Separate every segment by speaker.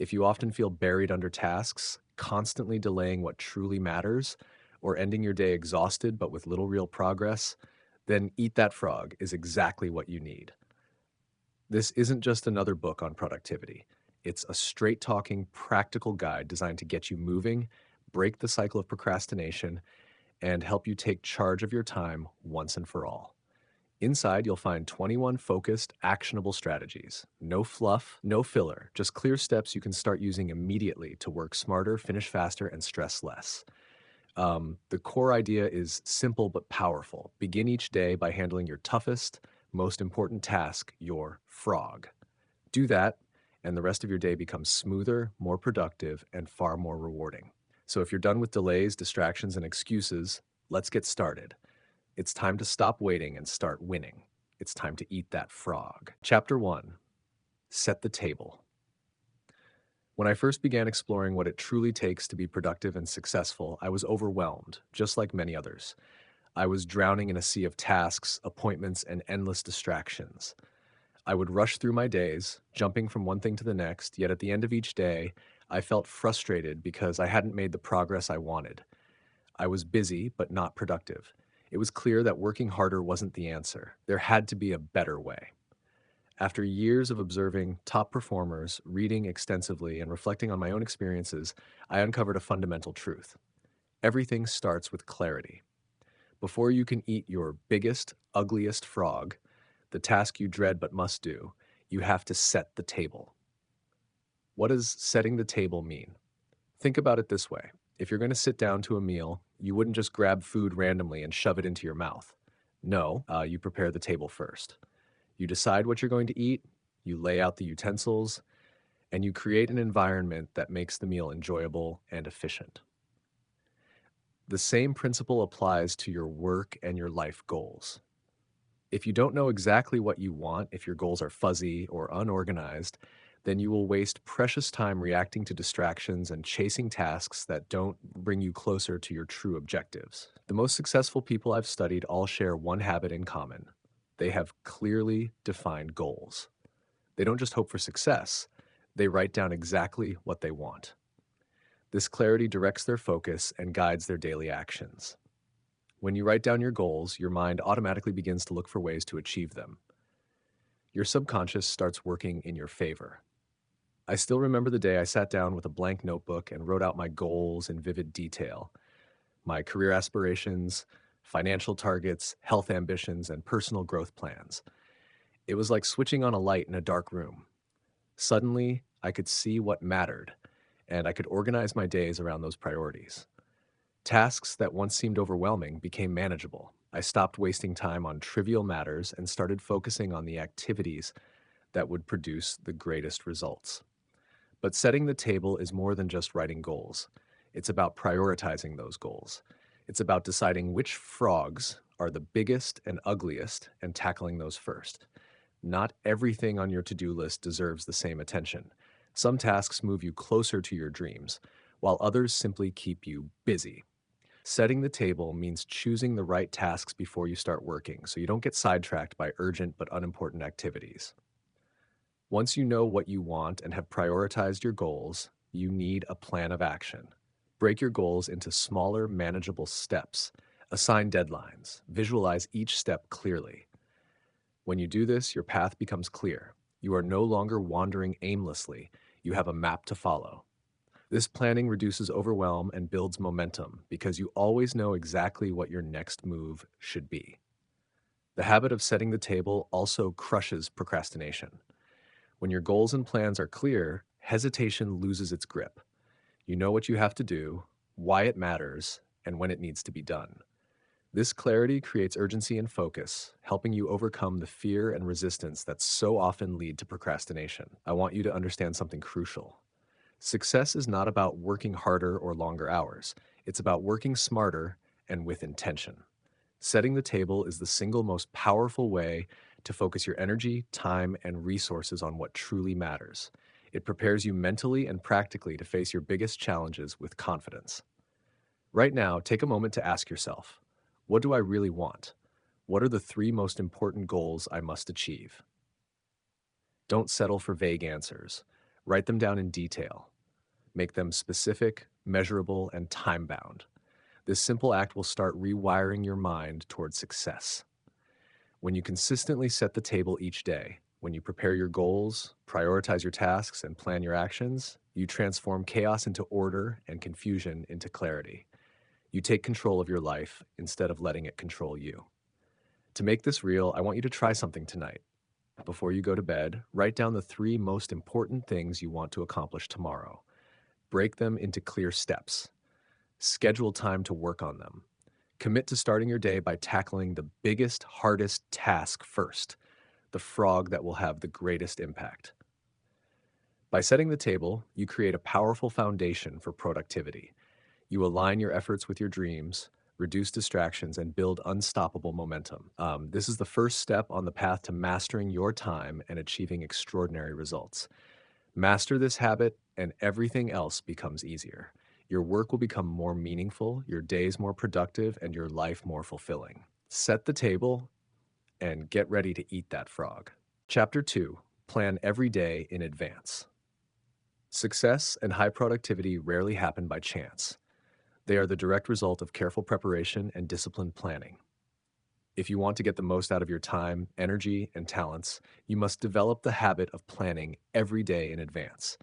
Speaker 1: If you often feel buried under tasks, constantly delaying what truly matters, or ending your day exhausted but with little real progress, then Eat That Frog is exactly what you need. This isn't just another book on productivity. It's a straight talking, practical guide designed to get you moving, break the cycle of procrastination, and help you take charge of your time once and for all. Inside, you'll find 21 focused, actionable strategies. No fluff, no filler, just clear steps you can start using immediately to work smarter, finish faster, and stress less. The core idea is simple but powerful. Begin each day by handling your toughest, most important task, your frog. Do that, and the rest of your day becomes smoother, more productive, and far more rewarding. So if you're done with delays, distractions, and excuses, let's get started. It's time to stop waiting and start winning. It's time to eat that frog. Chapter 1: Set the Table. When I first began exploring what it truly takes to be productive and successful, I was overwhelmed, just like many others. I was drowning in a sea of tasks, appointments, and endless distractions. I would rush through my days, jumping from one thing to the next, yet at the end of each day, I felt frustrated because I hadn't made the progress I wanted. I was busy, but not productive. It was clear that working harder wasn't the answer. There had to be a better way. After years of observing top performers, reading extensively, and reflecting on my own experiences, I uncovered a fundamental truth. Everything starts with clarity. Before you can eat your biggest, ugliest frog, the task you dread but must do, you have to set the table. What does setting the table mean? Think about it this way. If you're going to sit down to a meal, you wouldn't just grab food randomly and shove it into your mouth. No, you prepare the table first. You decide what you're going to eat, you lay out the utensils, and you create an environment that makes the meal enjoyable and efficient. The same principle applies to your work and your life goals. If you don't know exactly what you want, if your goals are fuzzy or unorganized, then you will waste precious time reacting to distractions and chasing tasks that don't bring you closer to your true objectives. The most successful people I've studied all share one habit in common. They have clearly defined goals. They don't just hope for success, they write down exactly what they want. This clarity directs their focus and guides their daily actions. When you write down your goals, your mind automatically begins to look for ways to achieve them. Your subconscious starts working in your favor. I still remember the day I sat down with a blank notebook and wrote out my goals in vivid detail. My career aspirations, financial targets, health ambitions, and personal growth plans. It was like switching on a light in a dark room. Suddenly, I could see what mattered, and I could organize my days around those priorities. Tasks that once seemed overwhelming became manageable. I stopped wasting time on trivial matters and started focusing on the activities that would produce the greatest results. But setting the table is more than just writing goals. It's about prioritizing those goals. It's about deciding which frogs are the biggest and ugliest and tackling those first. Not everything on your to-do list deserves the same attention. Some tasks move you closer to your dreams, while others simply keep you busy. Setting the table means choosing the right tasks before you start working, so you don't get sidetracked by urgent but unimportant activities. Once you know what you want and have prioritized your goals, you need a plan of action. Break your goals into smaller, manageable steps. Assign deadlines. Visualize each step clearly. When you do this, your path becomes clear. You are no longer wandering aimlessly. You have a map to follow. This planning reduces overwhelm and builds momentum because you always know exactly what your next move should be. The habit of setting the table also crushes procrastination. When your goals and plans are clear, hesitation loses its grip. You know what you have to do, why it matters, and when it needs to be done. This clarity creates urgency and focus, helping you overcome the fear and resistance that so often lead to procrastination. I want you to understand something crucial. Success is not about working harder or longer hours. It's about working smarter and with intention. Setting the table is the single most powerful way to focus your energy, time, and resources on what truly matters. It prepares you mentally and practically to face your biggest challenges with confidence. Right now, take a moment to ask yourself, what do I really want? What are the 3 most important goals I must achieve? Don't settle for vague answers. Write them down in detail. Make them specific, measurable, and time bound. This simple act will start rewiring your mind towards success. When you consistently set the table each day, when you prepare your goals, prioritize your tasks, and plan your actions, you transform chaos into order and confusion into clarity. You take control of your life instead of letting it control you. To make this real, I want you to try something tonight. Before you go to bed, write down the 3 most important things you want to accomplish tomorrow. Break them into clear steps. Schedule time to work on them. Commit to starting your day by tackling the biggest, hardest task first, the frog that will have the greatest impact. By setting the table, you create a powerful foundation for productivity. You align your efforts with your dreams, reduce distractions, and build unstoppable momentum. This is the first step on the path to mastering your time and achieving extraordinary results. Master this habit, and everything else becomes easier. Your work will become more meaningful, your days more productive, and your life more fulfilling. Set the table and get ready to eat that frog. Chapter 2: Plan every day in advance. Success and high productivity rarely happen by chance. They are the direct result of careful preparation and disciplined planning. If you want to get the most out of your time, energy, and talents, you must develop the habit of planning every day in advance.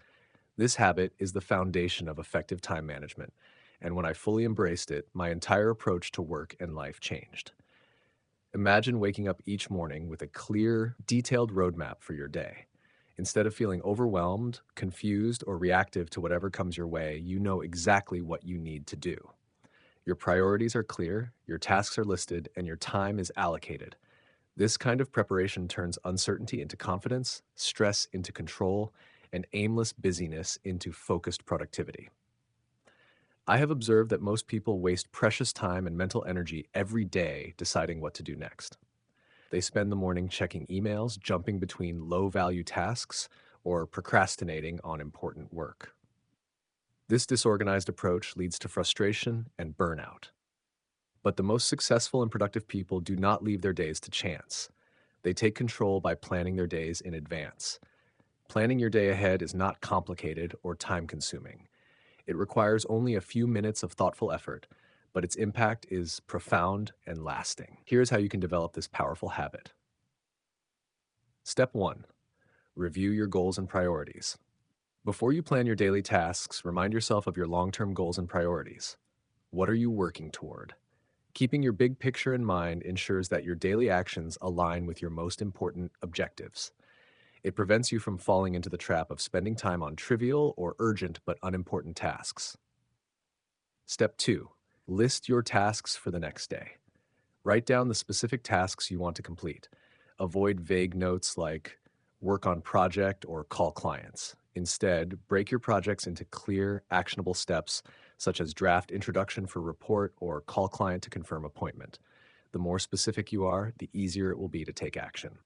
Speaker 1: This habit is the foundation of effective time management, and when I fully embraced it, my entire approach to work and life changed. Imagine waking up each morning with a clear, detailed roadmap for your day. Instead of feeling overwhelmed, confused, or reactive to whatever comes your way, you know exactly what you need to do. Your priorities are clear, your tasks are listed, and your time is allocated. This kind of preparation turns uncertainty into confidence, stress into control, and aimless busyness into focused productivity. I have observed that most people waste precious time and mental energy every day deciding what to do next. They spend the morning checking emails, jumping between low-value tasks, or procrastinating on important work. This disorganized approach leads to frustration and burnout. But the most successful and productive people do not leave their days to chance. They take control by planning their days in advance. Planning your day ahead is not complicated or time-consuming. It requires only a few minutes of thoughtful effort, but its impact is profound and lasting. Here's how you can develop this powerful habit. Step 1. Review your goals and priorities. Before you plan your daily tasks, remind yourself of your long-term goals and priorities. What are you working toward? Keeping your big picture in mind ensures that your daily actions align with your most important objectives. It prevents you from falling into the trap of spending time on trivial or urgent but unimportant tasks. Step 2. List your tasks for the next day. Write down the specific tasks you want to complete. Avoid vague notes like work on project or call clients. Instead, break your projects into clear, actionable steps, such as draft introduction for report or call client to confirm appointment. The more specific you are, the easier it will be to take action.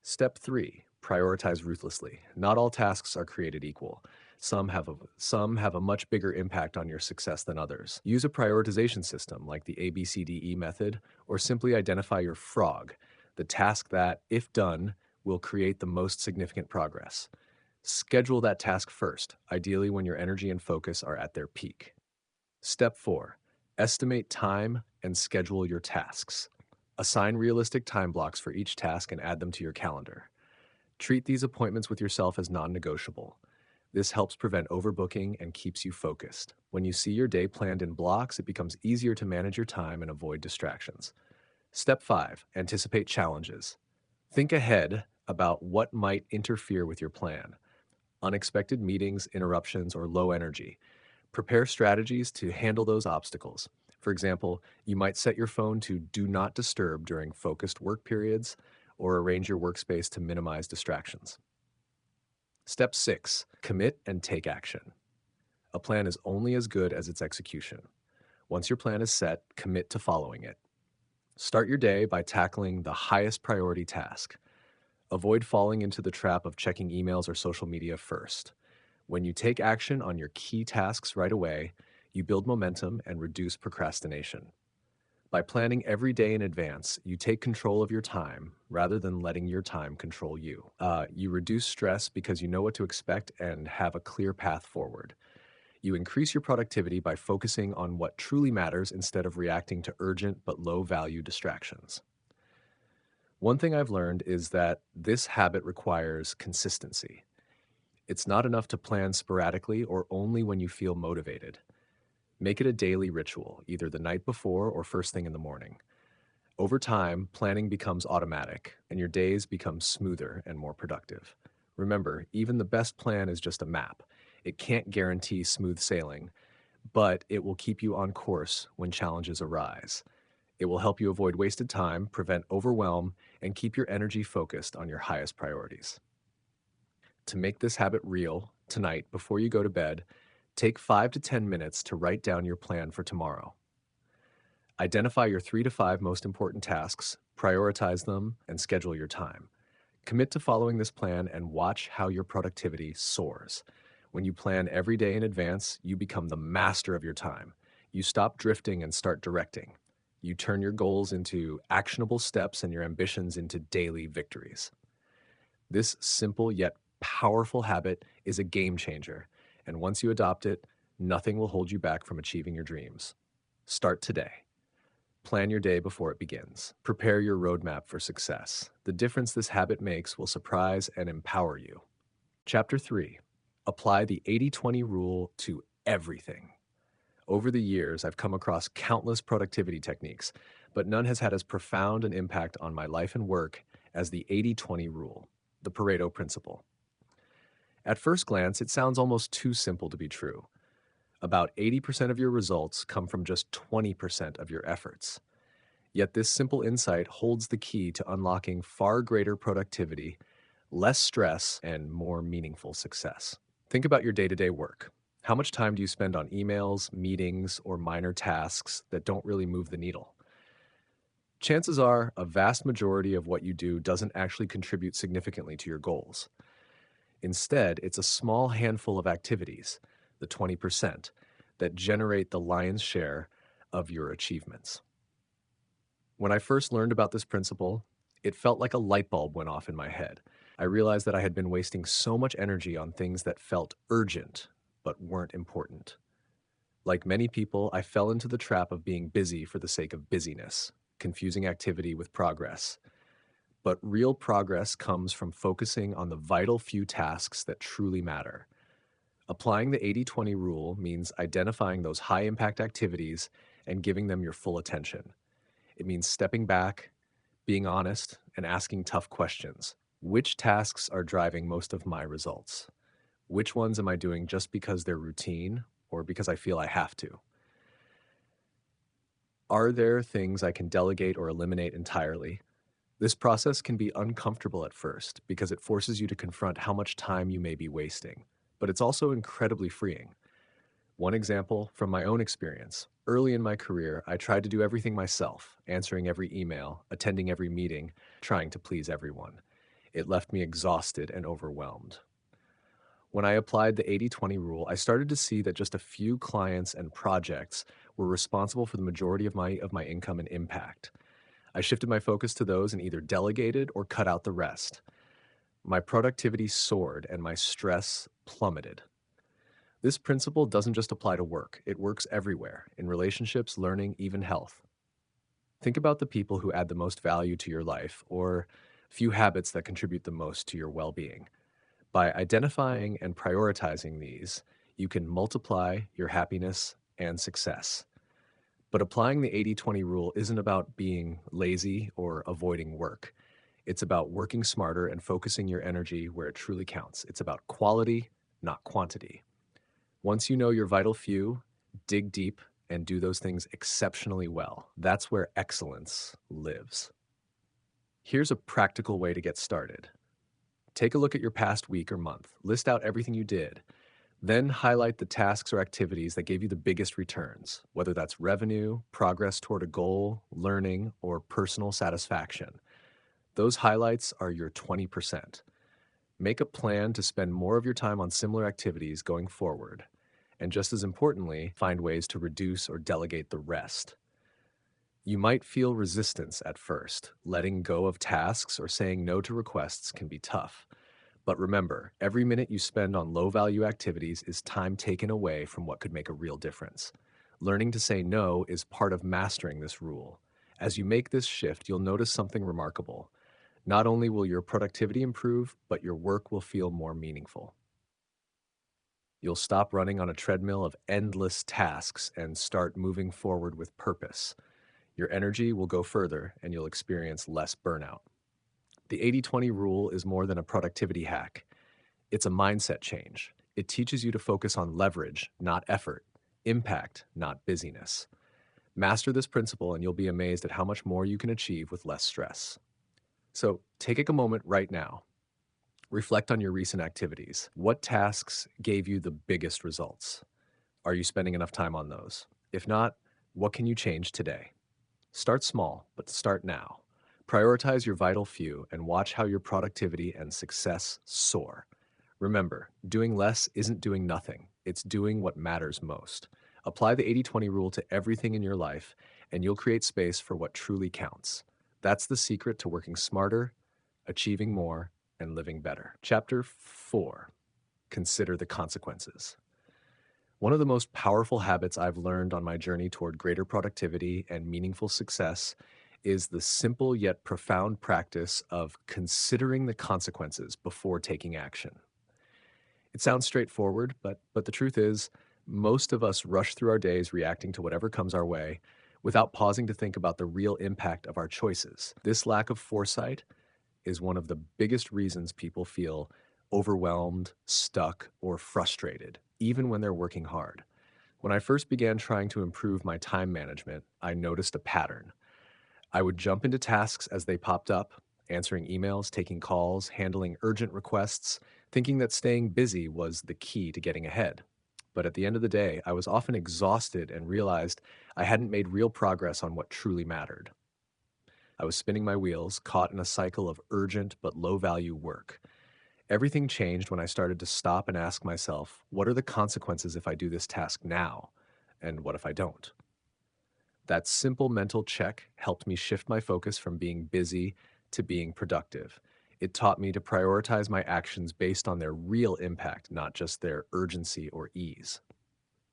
Speaker 1: Step 3. Prioritize ruthlessly. Not all tasks are created equal. Some have a much bigger impact on your success than others. Use a prioritization system like the ABCDE method, or simply identify your frog, the task that, if done, will create the most significant progress. Schedule that task first, ideally when your energy and focus are at their peak. Step 4. Estimate time and schedule your tasks. Assign realistic time blocks for each task and add them to your calendar. Treat these appointments with yourself as non-negotiable. This helps prevent overbooking and keeps you focused. When you see your day planned in blocks, it becomes easier to manage your time and avoid distractions. Step 5. Anticipate challenges. Think ahead about what might interfere with your plan. Unexpected meetings, interruptions, or low energy. Prepare strategies to handle those obstacles. For example, you might set your phone to do not disturb during focused work periods or arrange your workspace to minimize distractions. Step 6. Commit and take action. A plan is only as good as its execution. Once your plan is set, commit to following it. Start your day by tackling the highest priority task. Avoid falling into the trap of checking emails or social media first. When you take action on your key tasks right away, you build momentum and reduce procrastination. By planning every day in advance, you take control of your time rather than letting your time control you. You reduce stress because you know what to expect and have a clear path forward. You increase your productivity by focusing on what truly matters instead of reacting to urgent but low value distractions. One thing I've learned is that this habit requires consistency. It's not enough to plan sporadically or only when you feel motivated. Make it a daily ritual, either the night before or first thing in the morning. Over time, planning becomes automatic and your days become smoother and more productive. Remember, even the best plan is just a map. It can't guarantee smooth sailing, but it will keep you on course when challenges arise. It will help you avoid wasted time, prevent overwhelm, and keep your energy focused on your highest priorities. To make this habit real, tonight, before you go to bed, take 5 to 10 minutes to write down your plan for tomorrow. Identify your 3 to 5 most important tasks, prioritize them, and schedule your time. Commit to following this plan and watch how your productivity soars. When you plan every day in advance, you become the master of your time. You stop drifting and start directing. You turn your goals into actionable steps and your ambitions into daily victories. This simple yet powerful habit is a game changer, and once you adopt it, nothing will hold you back from achieving your dreams. Start today. Plan your day before it begins. Prepare your roadmap for success. The difference this habit makes will surprise and empower you. Chapter 3. Apply the 80-20 rule to everything. Over the years, I've come across countless productivity techniques, but none has had as profound an impact on my life and work as the 80-20 rule, the Pareto principle. At first glance, it sounds almost too simple to be true. About 80% of your results come from just 20% of your efforts. Yet this simple insight holds the key to unlocking far greater productivity, less stress, and more meaningful success. Think about your day-to-day work. How much time do you spend on emails, meetings, or minor tasks that don't really move the needle? Chances are a vast majority of what you do doesn't actually contribute significantly to your goals. Instead, it's a small handful of activities, the 20%, that generate the lion's share of your achievements. When I first learned about this principle, it felt like a light bulb went off in my head. I realized that I had been wasting so much energy on things that felt urgent but weren't important. Like many people, I fell into the trap of being busy for the sake of busyness, confusing activity with progress. But real progress comes from focusing on the vital few tasks that truly matter. Applying the 80-20 rule means identifying those high-impact activities and giving them your full attention. It means stepping back, being honest, and asking tough questions. Which tasks are driving most of my results? Which ones am I doing just because they're routine or because I feel I have to? Are there things I can delegate or eliminate entirely? This process can be uncomfortable at first because it forces you to confront how much time you may be wasting, but it's also incredibly freeing. One example from my own experience. Early in my career, I tried to do everything myself, answering every email, attending every meeting, trying to please everyone. It left me exhausted and overwhelmed. When I applied the 80-20 rule, I started to see that just a few clients and projects were responsible for the majority of my income and impact. I shifted my focus to those and either delegated or cut out the rest. My productivity soared and my stress plummeted. This principle doesn't just apply to work, it works everywhere, in relationships, learning, even health. Think about the people who add the most value to your life, or few habits that contribute the most to your well-being. By identifying and prioritizing these, you can multiply your happiness and success. But applying the 80-20 rule isn't about being lazy or avoiding work. It's about working smarter and focusing your energy where it truly counts. It's about quality, not quantity. Once you know your vital few, dig deep and do those things exceptionally well. That's where excellence lives. Here's a practical way to get started. Take a look at your past week or month. List out everything you did. Then highlight the tasks or activities that gave you the biggest returns, whether that's revenue, progress toward a goal, learning, or personal satisfaction. Those highlights are your 20%. Make a plan to spend more of your time on similar activities going forward. And just as importantly, find ways to reduce or delegate the rest. You might feel resistance at first. Letting go of tasks or saying no to requests can be tough. But remember, every minute you spend on low value activities is time taken away from what could make a real difference. Learning to say no is part of mastering this rule. As you make this shift, you'll notice something remarkable. Not only will your productivity improve, but your work will feel more meaningful. You'll stop running on a treadmill of endless tasks and start moving forward with purpose. Your energy will go further and you'll experience less burnout. The 80/20 rule is more than a productivity hack. It's a mindset change. It teaches you to focus on leverage, not effort, impact, not busyness. Master this principle and you'll be amazed at how much more you can achieve with less stress. So take a moment right now. Reflect on your recent activities. What tasks gave you the biggest results? Are you spending enough time on those? If not, what can you change today? Start small, but start now. Prioritize your vital few and watch how your productivity and success soar. Remember, doing less isn't doing nothing, it's doing what matters most. Apply the 80/20 rule to everything in your life, and you'll create space for what truly counts. That's the secret to working smarter, achieving more, and living better. Chapter 4. Consider the consequences. One of the most powerful habits I've learned on my journey toward greater productivity and meaningful success is the simple yet profound practice of considering the consequences before taking action. It sounds straightforward, but the truth is, most of us rush through our days reacting to whatever comes our way without pausing to think about the real impact of our choices. This lack of foresight is one of the biggest reasons people feel overwhelmed, stuck, or frustrated, even when they're working hard. When I first began trying to improve my time management, I noticed a pattern. I would jump into tasks as they popped up, answering emails, taking calls, handling urgent requests, thinking that staying busy was the key to getting ahead. But at the end of the day, I was often exhausted and realized I hadn't made real progress on what truly mattered. I was spinning my wheels, caught in a cycle of urgent but low value work. Everything changed when I started to stop and ask myself, what are the consequences if I do this task now? And what if I don't? That simple mental check helped me shift my focus from being busy to being productive. It taught me to prioritize my actions based on their real impact, not just their urgency or ease.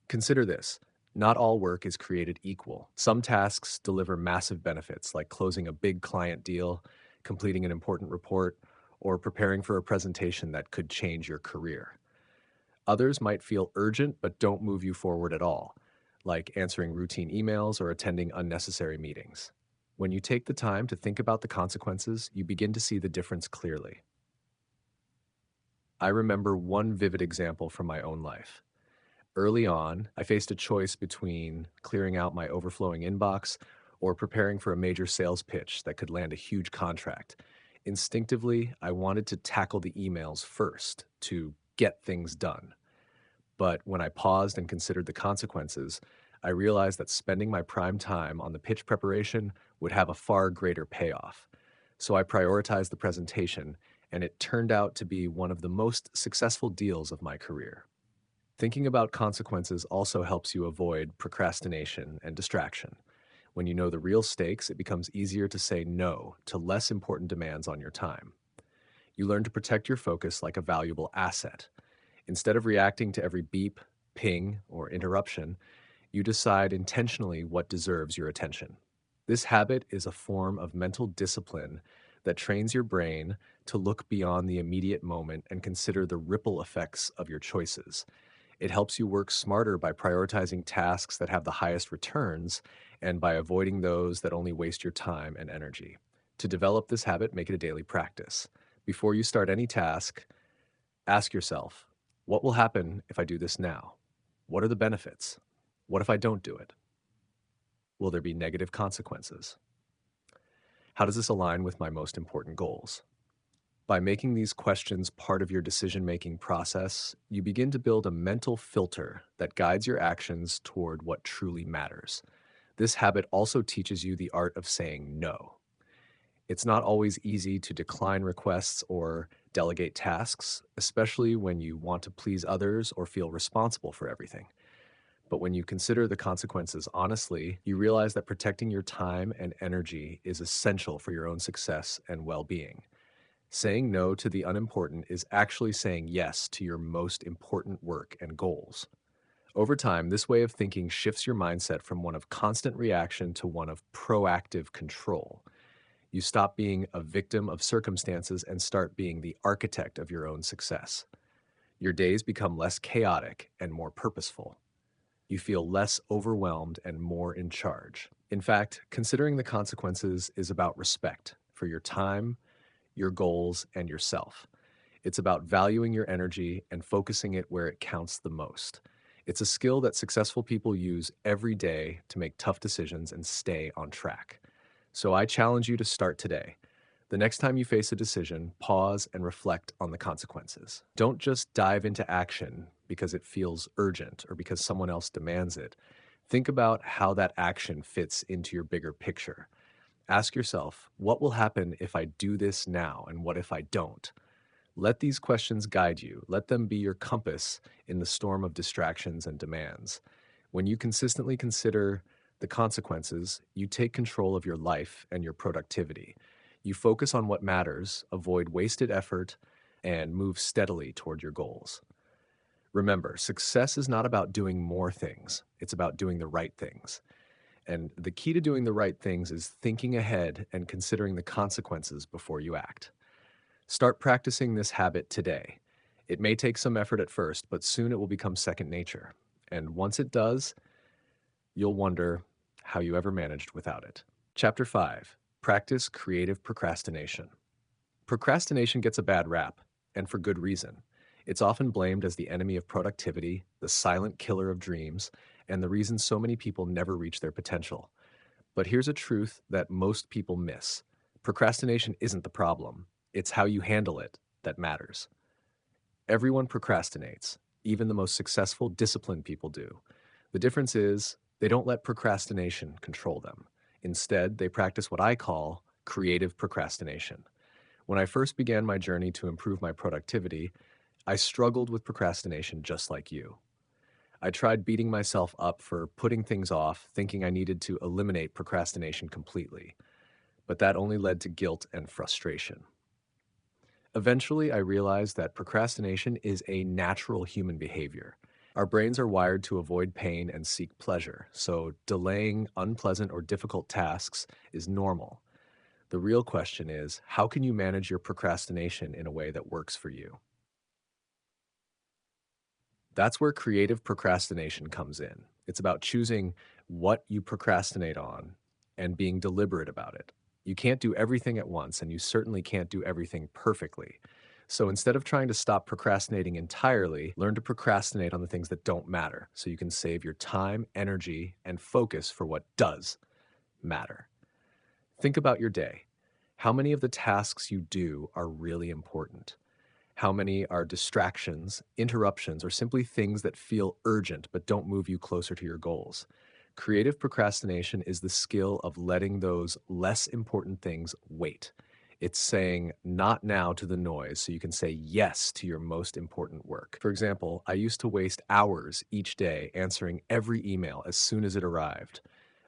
Speaker 1: Consider this. Not all work is created equal. Some tasks deliver massive benefits, like closing a big client deal, completing an important report, or preparing for a presentation that could change your career. Others might feel urgent but don't move you forward at all, like answering routine emails or attending unnecessary meetings. When you take the time to think about the consequences, you begin to see the difference clearly. I remember one vivid example from my own life. Early on, I faced a choice between clearing out my overflowing inbox or preparing for a major sales pitch that could land a huge contract. Instinctively, I wanted to tackle the emails first to get things done. But when I paused and considered the consequences, I realized that spending my prime time on the pitch preparation would have a far greater payoff. So I prioritized the presentation, and it turned out to be one of the most successful deals of my career. Thinking about consequences also helps you avoid procrastination and distraction. When you know the real stakes, it becomes easier to say no to less important demands on your time. You learn to protect your focus like a valuable asset. Instead of reacting to every beep, ping, or interruption, you decide intentionally what deserves your attention. This habit is a form of mental discipline that trains your brain to look beyond the immediate moment and consider the ripple effects of your choices. It helps you work smarter by prioritizing tasks that have the highest returns and by avoiding those that only waste your time and energy. To develop this habit, make it a daily practice. Before you start any task, ask yourself, what will happen if I do this now? What are the benefits? What if I don't do it? Will there be negative consequences? How does this align with my most important goals? By making these questions part of your decision-making process, you begin to build a mental filter that guides your actions toward what truly matters. This habit also teaches you the art of saying no. It's not always easy to decline requests or delegate tasks, especially when you want to please others or feel responsible for everything. But when you consider the consequences honestly, you realize that protecting your time and energy is essential for your own success and well being. Saying no to the unimportant is actually saying yes to your most important work and goals. Over time, this way of thinking shifts your mindset from one of constant reaction to one of proactive control. You stop being a victim of circumstances and start being the architect of your own success. Your days become less chaotic and more purposeful. You feel less overwhelmed and more in charge. In fact, considering the consequences is about respect for your time, your goals, and yourself. It's about valuing your energy and focusing it where it counts the most. It's a skill that successful people use every day to make tough decisions and stay on track. So I challenge you to start today. The next time you face a decision, pause and reflect on the consequences. Don't just dive into action because it feels urgent or because someone else demands it. Think about how that action fits into your bigger picture. Ask yourself, what will happen if I do this now, and what if I don't? Let these questions guide you. Let them be your compass in the storm of distractions and demands. When you consistently consider the consequences, you take control of your life and your productivity. You focus on what matters, avoid wasted effort, and move steadily toward your goals. Remember, success is not about doing more things, it's about doing the right things. And the key to doing the right things is thinking ahead and considering the consequences before you act. Start practicing this habit today. It may take some effort at first, but soon it will become second nature. And once it does, you'll wonder how you ever managed without it. Chapter 5. Practice creative procrastination. Procrastination gets a bad rap, and for good reason. It's often blamed as the enemy of productivity, the silent killer of dreams, and the reason so many people never reach their potential. But here's a truth that most people miss. Procrastination isn't the problem. It's how you handle it that matters. Everyone procrastinates. Even the most successful, disciplined people do. The difference is they don't let procrastination control them. Instead, they practice what I call creative procrastination. When I first began my journey to improve my productivity, I struggled with procrastination just like you. I tried beating myself up for putting things off, thinking I needed to eliminate procrastination completely. But that only led to guilt and frustration. Eventually, I realized that procrastination is a natural human behavior. Our brains are wired to avoid pain and seek pleasure, so delaying unpleasant or difficult tasks is normal. The real question is, how can you manage your procrastination in a way that works for you? That's where creative procrastination comes in. It's about choosing what you procrastinate on and being deliberate about it. You can't do everything at once, and you certainly can't do everything perfectly. So instead of trying to stop procrastinating entirely, learn to procrastinate on the things that don't matter so you can save your time, energy, and focus for what does matter. Think about your day. How many of the tasks you do are really important? How many are distractions, interruptions, or simply things that feel urgent but don't move you closer to your goals? Creative procrastination is the skill of letting those less important things wait. It's saying not now to the noise so you can say yes to your most important work. For example, I used to waste hours each day answering every email as soon as it arrived,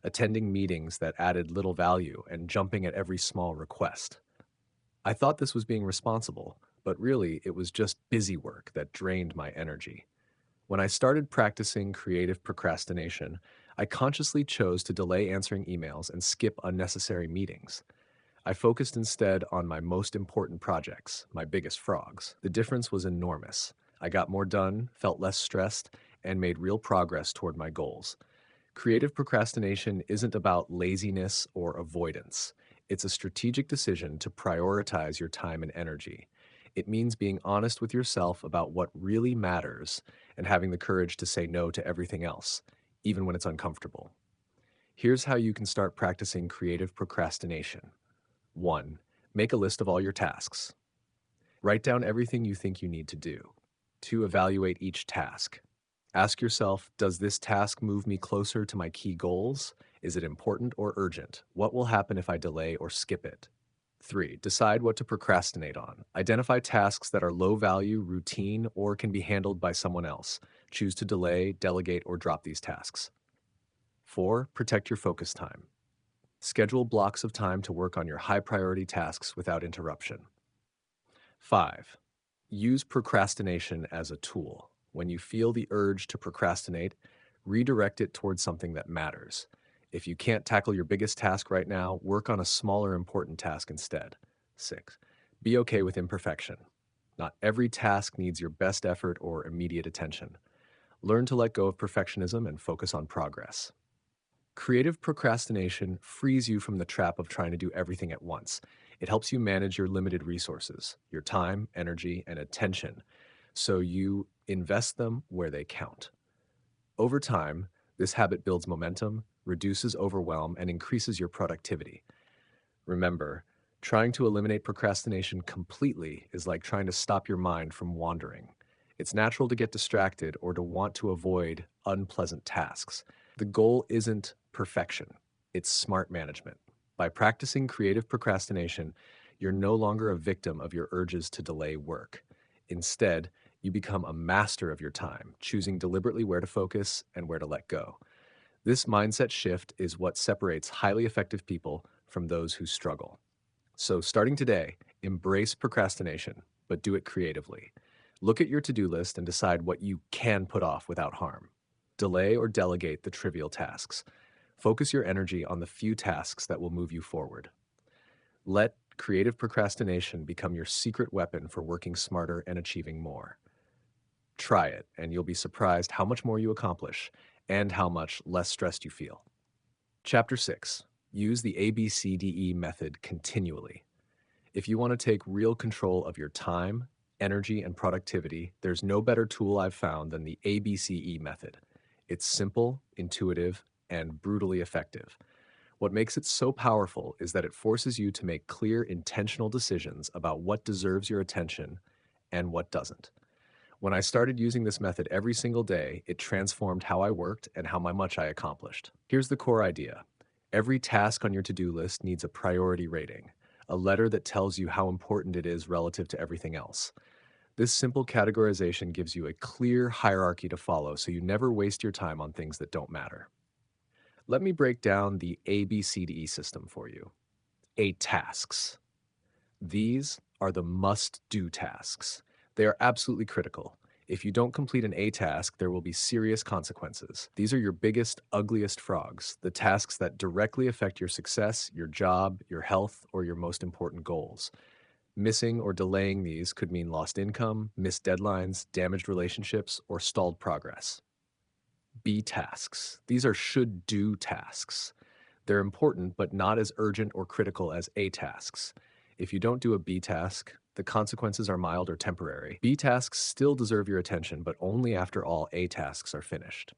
Speaker 1: attending meetings that added little value, and jumping at every small request. I thought this was being responsible, but really it was just busy work that drained my energy. When I started practicing creative procrastination, I consciously chose to delay answering emails and skip unnecessary meetings. I focused instead on my most important projects, my biggest frogs. The difference was enormous. I got more done, felt less stressed, and made real progress toward my goals. Creative procrastination isn't about laziness or avoidance. It's a strategic decision to prioritize your time and energy. It means being honest with yourself about what really matters and having the courage to say no to everything else, even when it's uncomfortable. Here's how you can start practicing creative procrastination. 1. Make a list of all your tasks. Write down everything you think you need to do. 2. Evaluate each task. Ask yourself, does this task move me closer to my key goals? Is it important or urgent? What will happen if I delay or skip it? 3. Decide what to procrastinate on. Identify tasks that are low value, routine, or can be handled by someone else. Choose to delay, delegate, or drop these tasks. 4. Protect your focus time. Schedule blocks of time to work on your high priority tasks without interruption. 5. Use procrastination as a tool. When you feel the urge to procrastinate, redirect it towards something that matters. If you can't tackle your biggest task right now, work on a smaller important task instead. 6. Be okay with imperfection. Not every task needs your best effort or immediate attention. Learn to let go of perfectionism and focus on progress. Creative procrastination frees you from the trap of trying to do everything at once. It helps you manage your limited resources, your time, energy, and attention, so you invest them where they count. Over time, this habit builds momentum, reduces overwhelm, and increases your productivity. Remember, trying to eliminate procrastination completely is like trying to stop your mind from wandering. It's natural to get distracted or to want to avoid unpleasant tasks. The goal isn't perfection, it's smart management. By practicing creative procrastination, you're no longer a victim of your urges to delay work. Instead, you become a master of your time, choosing deliberately where to focus and where to let go. This mindset shift is what separates highly effective people from those who struggle. So, starting today, embrace procrastination, but do it creatively. Look at your to do list and decide what you can put off without harm. Delay or delegate the trivial tasks. Focus your energy on the few tasks that will move you forward. Let creative procrastination become your secret weapon for working smarter and achieving more. Try it, and you'll be surprised how much more you accomplish and how much less stressed you feel. Chapter 6. Use the ABCDE method continually. If you want to take real control of your time, energy, and productivity, there's no better tool I've found than the ABCE method. It's simple, intuitive, and brutally effective. What makes it so powerful is that it forces you to make clear, intentional decisions about what deserves your attention and what doesn't. When I started using this method every single day, it transformed how I worked and how much I accomplished. Here's the core idea. Every task on your to-do list needs a priority rating, a letter that tells you how important it is relative to everything else. This simple categorization gives you a clear hierarchy to follow so you never waste your time on things that don't matter. Let me break down the ABCDE system for you. A, tasks. These are the must-do tasks. They are absolutely critical. If you don't complete an A task, there will be serious consequences. These are your biggest, ugliest frogs, the tasks that directly affect your success, your job, your health, or your most important goals. Missing or delaying these could mean lost income, missed deadlines, damaged relationships, or stalled progress. B tasks. These are should-do tasks. They're important, but not as urgent or critical as A tasks. If you don't do a B task, the consequences are mild or temporary. B tasks still deserve your attention, but only after all A tasks are finished.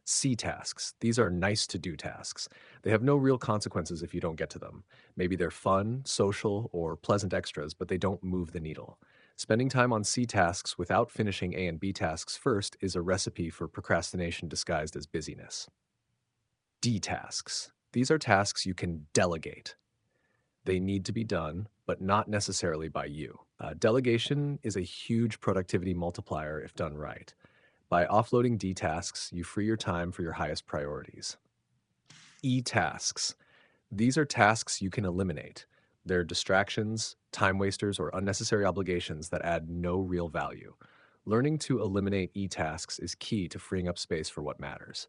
Speaker 1: C tasks. These are nice to do tasks. They have no real consequences if you don't get to them. Maybe they're fun, social, or pleasant extras, but they don't move the needle. Spending time on C tasks without finishing A and B tasks first is a recipe for procrastination disguised as busyness. D tasks. These are tasks you can delegate. They need to be done, but not necessarily by you. Delegation is a huge productivity multiplier if done right. By offloading D tasks, you free your time for your highest priorities. E tasks. These are tasks you can eliminate. They're distractions, time wasters, or unnecessary obligations that add no real value. Learning to eliminate E tasks is key to freeing up space for what matters.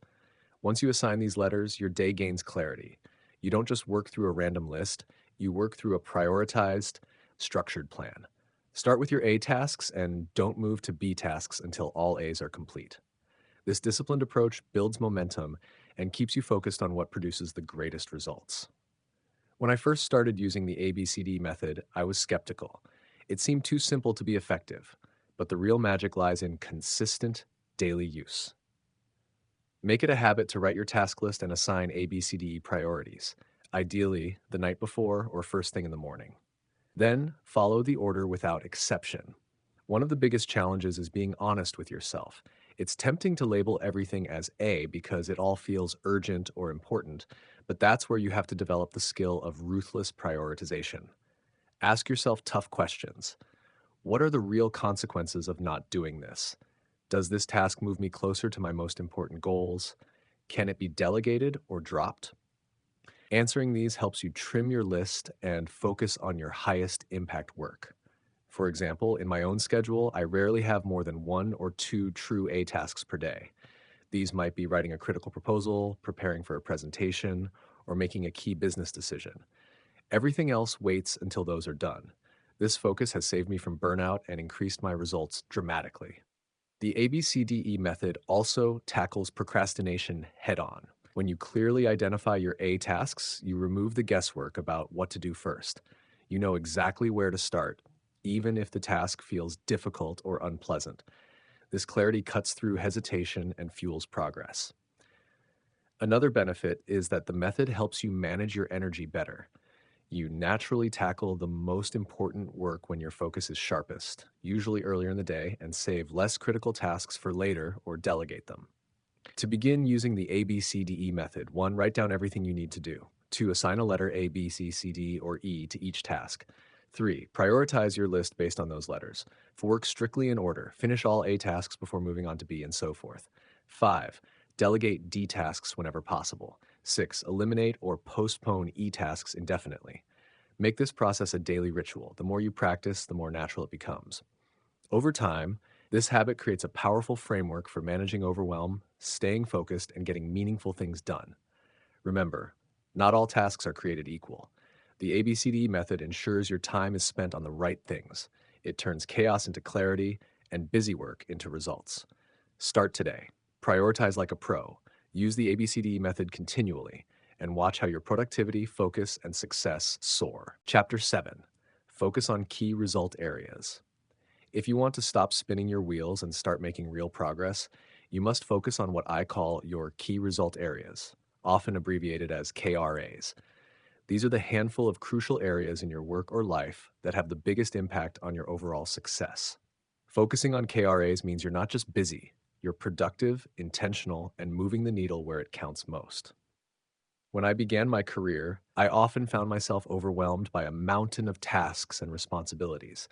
Speaker 1: Once you assign these letters, your day gains clarity. You don't just work through a random list, you work through a prioritized, structured plan. Start with your A tasks and don't move to B tasks until all A's are complete. This disciplined approach builds momentum and keeps you focused on what produces the greatest results. When I first started using the ABCD method, I was skeptical. It seemed too simple to be effective, but the real magic lies in consistent daily use. Make it a habit to write your task list and assign ABCDE priorities, ideally the night before or first thing in the morning. Then follow the order without exception. One of the biggest challenges is being honest with yourself. It's tempting to label everything as A because it all feels urgent or important, but that's where you have to develop the skill of ruthless prioritization. Ask yourself tough questions. What are the real consequences of not doing this? Does this task move me closer to my most important goals? Can it be delegated or dropped? Answering these helps you trim your list and focus on your highest impact work. For example, in my own schedule, I rarely have more than one or two true A tasks per day. These might be writing a critical proposal, preparing for a presentation, or making a key business decision. Everything else waits until those are done. This focus has saved me from burnout and increased my results dramatically. The ABCDE method also tackles procrastination head on. When you clearly identify your A tasks, you remove the guesswork about what to do first. You know exactly where to start, even if the task feels difficult or unpleasant. This clarity cuts through hesitation and fuels progress. Another benefit is that the method helps you manage your energy better. You naturally tackle the most important work when your focus is sharpest, usually earlier in the day, and save less critical tasks for later or delegate them. To begin using the ABCDE method, 1. Write down everything you need to do. 2. Assign a letter A, B, C, C, D, or E to each task. 3. Prioritize your list based on those letters. 4. Work strictly in order. Finish all A tasks before moving on to B, and so forth. 5. Delegate D tasks whenever possible. 6. Eliminate or postpone E tasks indefinitely. Make this process a daily ritual. The more you practice, the more natural it becomes. Over time, this habit creates a powerful framework for managing overwhelm, staying focused, and getting meaningful things done. Remember, not all tasks are created equal. The ABCD method ensures your time is spent on the right things. It turns chaos into clarity and busy work into results. Start today. Prioritize like a pro. Use the ABCD method continually, and watch how your productivity, focus, and success soar. Chapter 7. Focus on key result areas. If you want to stop spinning your wheels and start making real progress, you must focus on what I call your key result areas, often abbreviated as KRAs. These are the handful of crucial areas in your work or life that have the biggest impact on your overall success. Focusing on KRAs means you're not just busy, you're productive, intentional, and moving the needle where it counts most. When I began my career, I often found myself overwhelmed by a mountain of tasks and responsibilities.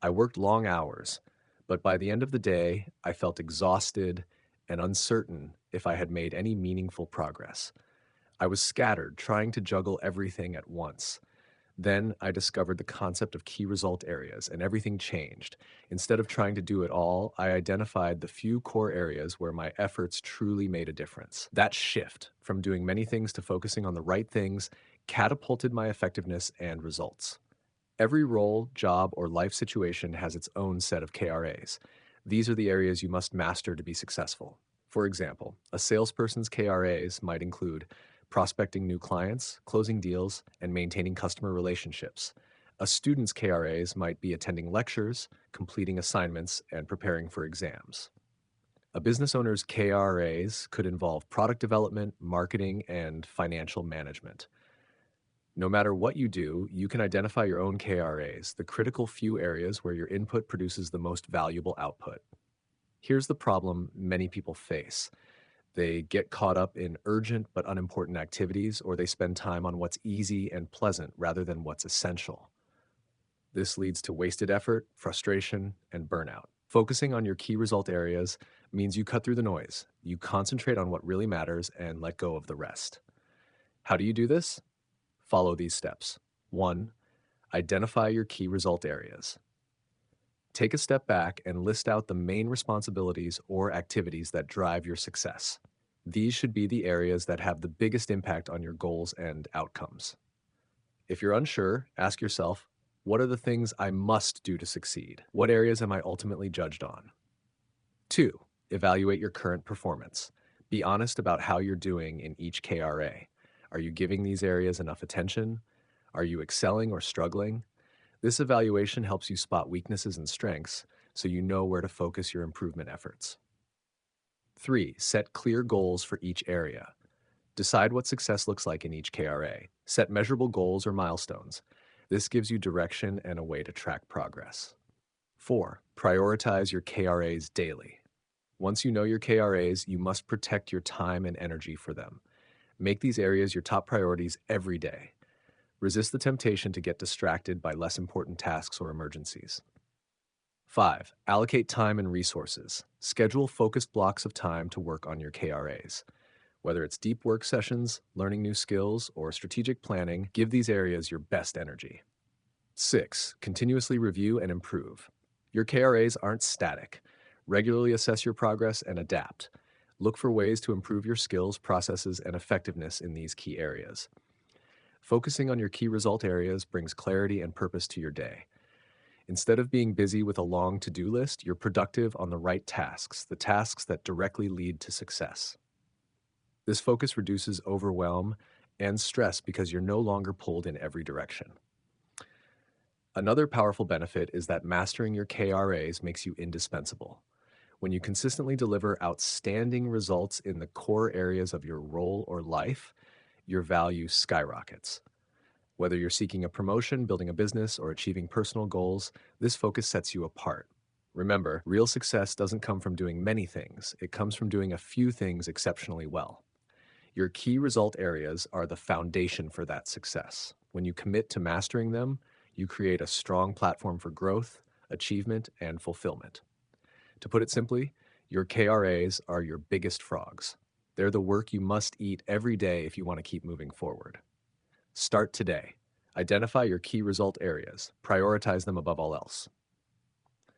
Speaker 1: I worked long hours, but by the end of the day, I felt exhausted and uncertain if I had made any meaningful progress. I was scattered, trying to juggle everything at once. Then I discovered the concept of key result areas, and everything changed. Instead of trying to do it all, I identified the few core areas where my efforts truly made a difference. That shift from doing many things to focusing on the right things catapulted my effectiveness and results. Every role, job, or life situation has its own set of KRAs. These are the areas you must master to be successful. For example, a salesperson's KRAs might include prospecting new clients, closing deals, and maintaining customer relationships. A student's KRAs might be attending lectures, completing assignments, and preparing for exams. A business owner's KRAs could involve product development, marketing, and financial management. No matter what you do, you can identify your own KRAs, the critical few areas where your input produces the most valuable output. Here's the problem many people face. They get caught up in urgent but unimportant activities, or they spend time on what's easy and pleasant rather than what's essential. This leads to wasted effort, frustration, and burnout. Focusing on your key result areas means you cut through the noise. You concentrate on what really matters and let go of the rest. How do you do this? Follow these steps. 1. Identify your key result areas. Take a step back and list out the main responsibilities or activities that drive your success. These should be the areas that have the biggest impact on your goals and outcomes. If you're unsure, ask yourself, what are the things I must do to succeed? What areas am I ultimately judged on? 2. Evaluate your current performance. Be honest about how you're doing in each KRA. Are you giving these areas enough attention? Are you excelling or struggling? This evaluation helps you spot weaknesses and strengths so you know where to focus your improvement efforts. 3. Set clear goals for each area. Decide what success looks like in each KRA. Set measurable goals or milestones. This gives you direction and a way to track progress. 4. Prioritize your KRAs daily. Once you know your KRAs, you must protect your time and energy for them. Make these areas your top priorities every day. Resist the temptation to get distracted by less important tasks or emergencies. 5. Allocate time and resources. Schedule focused blocks of time to work on your KRAs. Whether it's deep work sessions, learning new skills, or strategic planning, give these areas your best energy. 6. Continuously review and improve. Your KRAs aren't static. Regularly assess your progress and adapt. Look for ways to improve your skills, processes, and effectiveness in these key areas. Focusing on your key result areas brings clarity and purpose to your day. Instead of being busy with a long to-do list, you're productive on the right tasks, the tasks that directly lead to success. This focus reduces overwhelm and stress because you're no longer pulled in every direction. Another powerful benefit is that mastering your KRAs makes you indispensable. When you consistently deliver outstanding results in the core areas of your role or life, your value skyrockets. Whether you're seeking a promotion, building a business, or achieving personal goals, this focus sets you apart. Remember, real success doesn't come from doing many things, it comes from doing a few things exceptionally well. Your key result areas are the foundation for that success. When you commit to mastering them, you create a strong platform for growth, achievement, and fulfillment. To put it simply, your KRAs are your biggest frogs. They're the work you must eat every day if you want to keep moving forward. Start today. Identify your key result areas. Prioritize them above all else.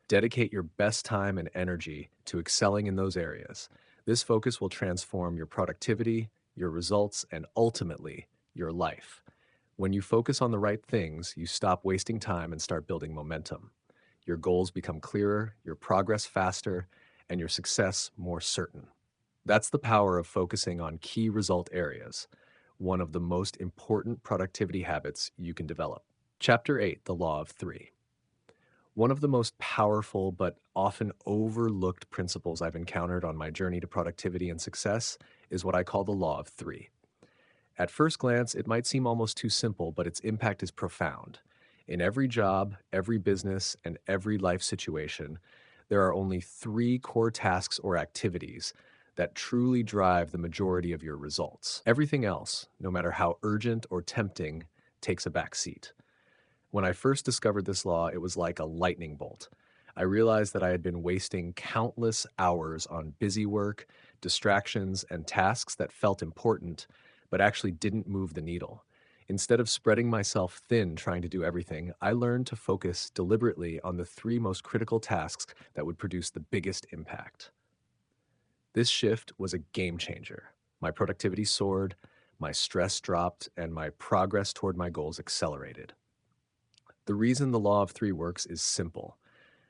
Speaker 1: Dedicate your best time and energy to excelling in those areas. This focus will transform your productivity, your results, and ultimately, your life. When you focus on the right things, you stop wasting time and start building momentum. Your goals become clearer, your progress faster, and your success more certain. That's the power of focusing on key result areas, one of the most important productivity habits you can develop. Chapter 8, The Law of Three. One of the most powerful but often overlooked principles I've encountered on my journey to productivity and success is what I call the Law of Three. At first glance, it might seem almost too simple, but its impact is profound. In every job, every business, and every life situation, there are only three core tasks or activities that truly drive the majority of your results. Everything else, no matter how urgent or tempting, takes a back seat. When I first discovered this law, it was like a lightning bolt. I realized that I had been wasting countless hours on busy work, distractions, and tasks that felt important, but actually didn't move the needle. Instead of spreading myself thin trying to do everything, I learned to focus deliberately on the three most critical tasks that would produce the biggest impact. This shift was a game changer. My productivity soared, my stress dropped, and my progress toward my goals accelerated. The reason the law of three works is simple.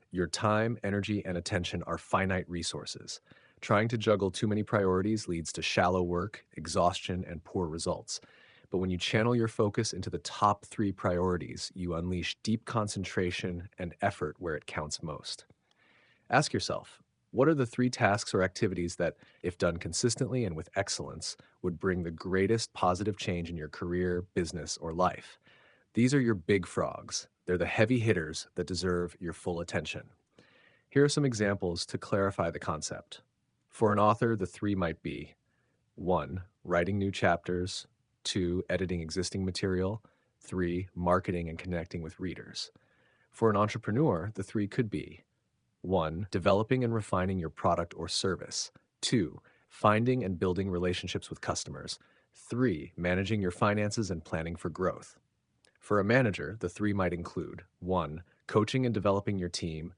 Speaker 1: Your time, energy, and attention are finite resources. Trying to juggle too many priorities leads to shallow work, exhaustion, and poor results. But when you channel your focus into the top three priorities, you unleash deep concentration and effort where it counts most. Ask yourself, what are the three tasks or activities that, if done consistently and with excellence, would bring the greatest positive change in your career, business, or life? These are your big frogs. They're the heavy hitters that deserve your full attention. Here are some examples to clarify the concept. For an author, the three might be 1. Writing new chapters, 2. Editing existing material, 3. Marketing and connecting with readers. For an entrepreneur, the three could be 1. Developing and refining your product or service, 2. Finding and building relationships with customers, 3. Managing your finances and planning for growth. For a manager, the three might include 1. Coaching and developing your team,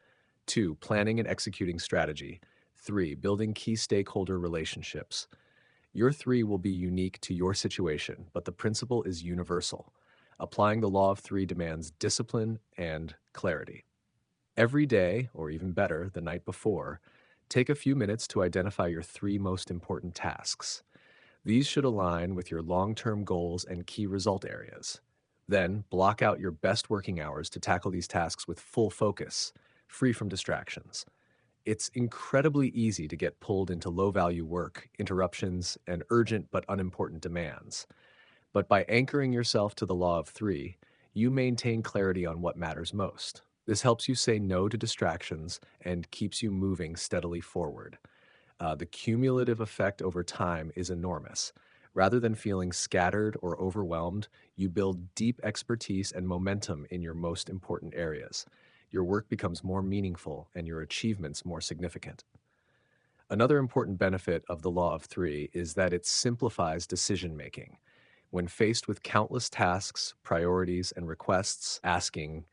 Speaker 1: 2. Planning and executing strategy, 3. Building key stakeholder relationships. Your three will be unique to your situation, but the principle is universal. Applying the law of three demands discipline and clarity. Every day, or even better, the night before, take a few minutes to identify your three most important tasks. These should align with your long-term goals and key result areas. Then, block out your best working hours to tackle these tasks with full focus, free from distractions. It's incredibly easy to get pulled into low-value work, interruptions, and urgent but unimportant demands. But by anchoring yourself to the law of three, you maintain clarity on what matters most. This helps you say no to distractions and keeps you moving steadily forward. The cumulative effect over time is enormous. Rather than feeling scattered or overwhelmed, you build deep expertise and momentum in your most important areas. Your work becomes more meaningful and your achievements more significant. Another important benefit of the law of three is that it simplifies decision making. When faced with countless tasks, priorities, and requests, asking,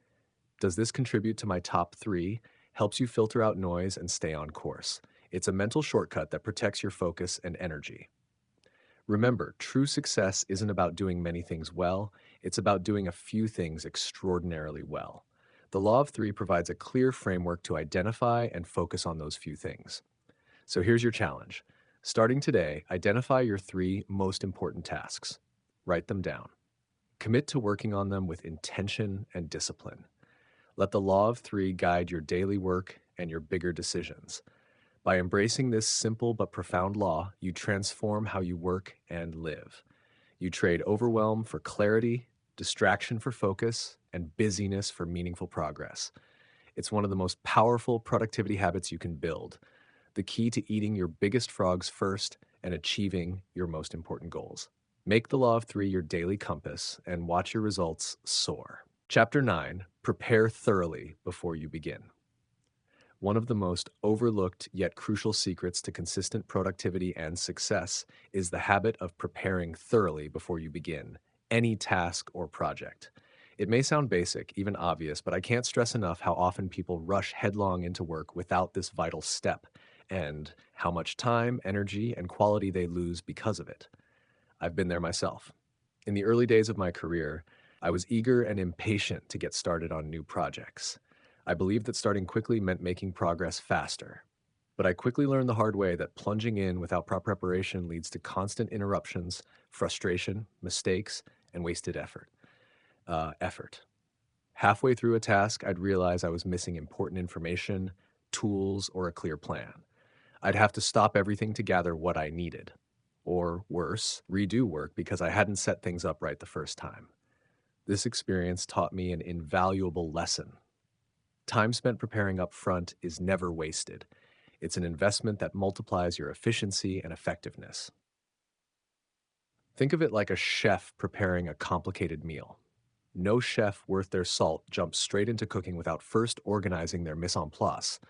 Speaker 1: does this contribute to my top three, helps you filter out noise and stay on course. It's a mental shortcut that protects your focus and energy. Remember, true success isn't about doing many things well, it's about doing a few things extraordinarily well. The law of three provides a clear framework to identify and focus on those few things. So here's your challenge. Starting today, identify your three most important tasks. Write them down. Commit to working on them with intention and discipline. Let the law of three guide your daily work and your bigger decisions. By embracing this simple but profound law, you transform how you work and live. You trade overwhelm for clarity, distraction for focus, and busyness for meaningful progress. It's one of the most powerful productivity habits you can build, the key to eating your biggest frogs first and achieving your most important goals. Make the law of three your daily compass and watch your results soar. Chapter 9: Prepare thoroughly before you begin. One of the most overlooked yet crucial secrets to consistent productivity and success is the habit of preparing thoroughly before you begin any task or project. It may sound basic, even obvious, but I can't stress enough how often people rush headlong into work without this vital step, and how much time, energy, and quality they lose because of it. I've been there myself. In the early days of my career, I was eager and impatient to get started on new projects. I believed that starting quickly meant making progress faster. But I quickly learned the hard way that plunging in without proper preparation leads to constant interruptions, frustration, mistakes, and wasted effort. Halfway through a task, I'd realize I was missing important information, tools, or a clear plan. I'd have to stop everything to gather what I needed. Or worse, redo work because I hadn't set things up right the first time. This experience taught me an invaluable lesson. Time spent preparing up front is never wasted. It's an investment that multiplies your efficiency and effectiveness. Think of it like a chef preparing a complicated meal. No chef worth their salt jumps straight into cooking without first organizing their mise en place,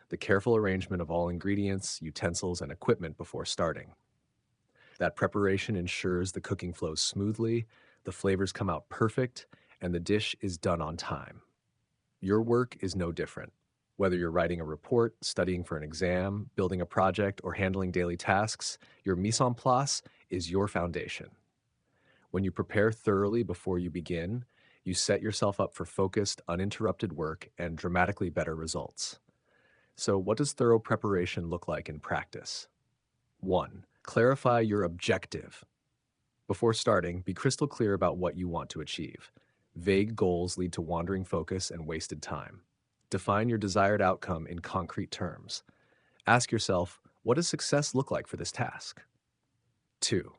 Speaker 1: the careful arrangement of all ingredients, utensils, and equipment before starting. That preparation ensures the cooking flows smoothly, the flavors come out perfect, and the dish is done on time. Your work is no different. Whether you're writing a report, studying for an exam, building a project, or handling daily tasks, your mise en place is your foundation. When you prepare thoroughly before you begin, you set yourself up for focused, uninterrupted work and dramatically better results. So, what does thorough preparation look like in practice? 1. Clarify your objective. Before starting, be crystal clear about what you want to achieve. Vague goals lead to wandering focus and wasted time. Define your desired outcome in concrete terms. Ask yourself, what does success look like for this task? 2.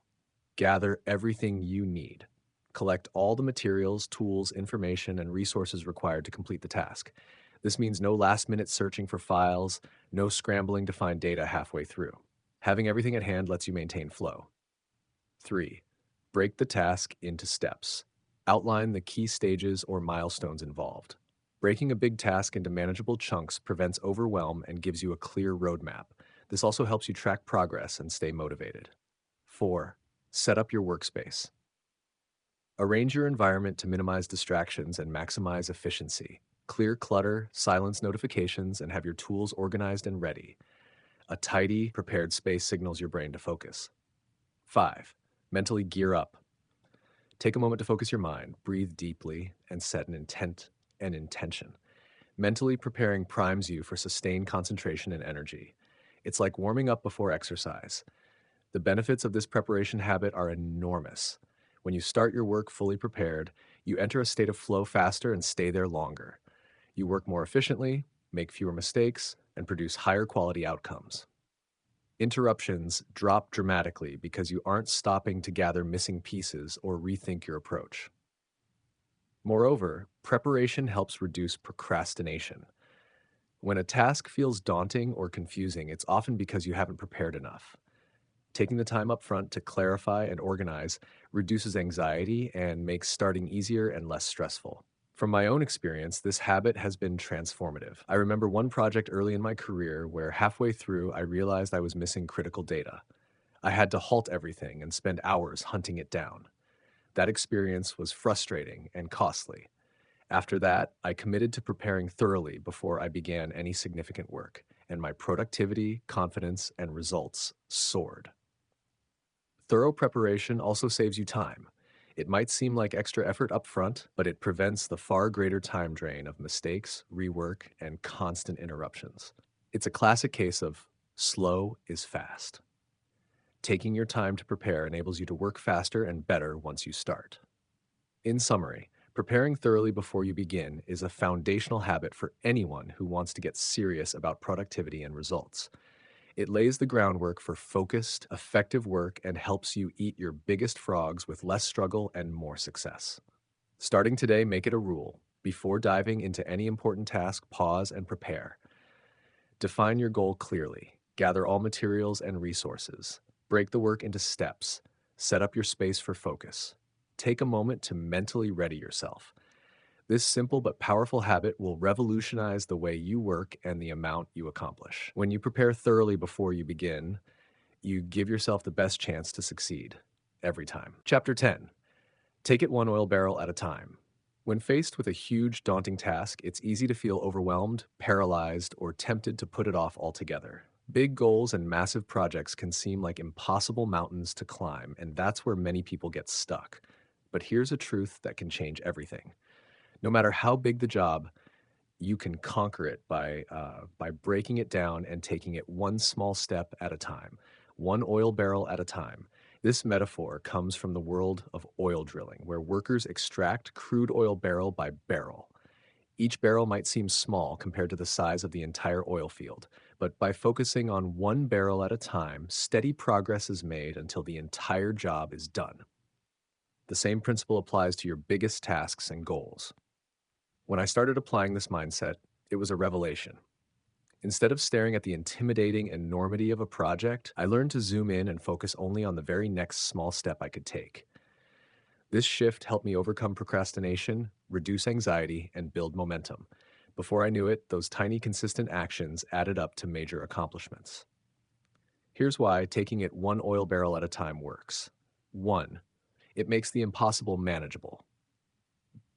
Speaker 1: Gather everything you need. Collect all the materials, tools, information, and resources required to complete the task. This means no last-minute searching for files, no scrambling to find data halfway through. Having everything at hand lets you maintain flow. 3. Break the task into steps. Outline the key stages or milestones involved. Breaking a big task into manageable chunks prevents overwhelm and gives you a clear roadmap. This also helps you track progress and stay motivated. 4. Set up your workspace. Arrange your environment to minimize distractions and maximize efficiency. Clear clutter, silence notifications, and have your tools organized and ready. A tidy, prepared space signals your brain to focus. 5. Mentally gear up. Take a moment to focus your mind, breathe deeply, and set an intent and intention. Mentally preparing primes you for sustained concentration and energy. It's like warming up before exercise. The benefits of this preparation habit are enormous. When you start your work fully prepared, you enter a state of flow faster and stay there longer. You work more efficiently, make fewer mistakes, and produce higher quality outcomes. Interruptions drop dramatically because you aren't stopping to gather missing pieces or rethink your approach. Moreover, preparation helps reduce procrastination. When a task feels daunting or confusing, it's often because you haven't prepared enough. Taking the time up front to clarify and organize reduces anxiety and makes starting easier and less stressful. From my own experience, this habit has been transformative. I remember one project early in my career where halfway through I realized I was missing critical data. I had to halt everything and spend hours hunting it down. That experience was frustrating and costly. After that, I committed to preparing thoroughly before I began any significant work, and my productivity, confidence, and results soared. Thorough preparation also saves you time. It might seem like extra effort up front, but it prevents the far greater time drain of mistakes, rework, and constant interruptions. It's a classic case of slow is fast. Taking your time to prepare enables you to work faster and better once you start. In summary, preparing thoroughly before you begin is a foundational habit for anyone who wants to get serious about productivity and results. It lays the groundwork for focused, effective work and helps you eat your biggest frogs with less struggle and more success. Starting today, make it a rule. Before diving into any important task, pause and prepare. Define your goal clearly. Gather all materials and resources. Break the work into steps. Set up your space for focus. Take a moment to mentally ready yourself. This simple but powerful habit will revolutionize the way you work and the amount you accomplish. When you prepare thoroughly before you begin, you give yourself the best chance to succeed every time. Chapter 10. Take it one oil barrel at a time. When faced with a huge, daunting task, it's easy to feel overwhelmed, paralyzed, or tempted to put it off altogether. Big goals and massive projects can seem like impossible mountains to climb, and that's where many people get stuck. But here's a truth that can change everything. No matter how big the job, you can conquer it by breaking it down and taking it one small step at a time, one oil barrel at a time. This metaphor comes from the world of oil drilling, where workers extract crude oil barrel by barrel. Each barrel might seem small compared to the size of the entire oil field, but by focusing on one barrel at a time, steady progress is made until the entire job is done. The same principle applies to your biggest tasks and goals. When I started applying this mindset, it was a revelation. Instead of staring at the intimidating enormity of a project, I learned to zoom in and focus only on the very next small step I could take. This shift helped me overcome procrastination, reduce anxiety, and build momentum. Before I knew it, those tiny, consistent actions added up to major accomplishments. Here's why taking it one oil barrel at a time works. 1. It makes the impossible manageable.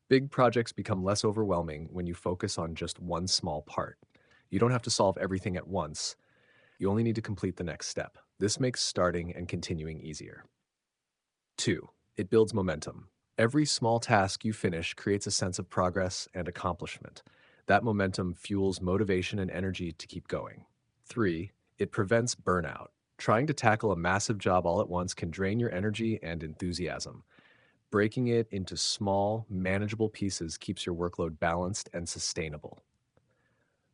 Speaker 1: Big projects become less overwhelming when you focus on just one small part. You don't have to solve everything at once. You only need to complete the next step. This makes starting and continuing easier. 2. It builds momentum. Every small task you finish creates a sense of progress and accomplishment. That momentum fuels motivation and energy to keep going. 3. It prevents burnout. Trying to tackle a massive job all at once can drain your energy and enthusiasm. Breaking it into small, manageable pieces keeps your workload balanced and sustainable.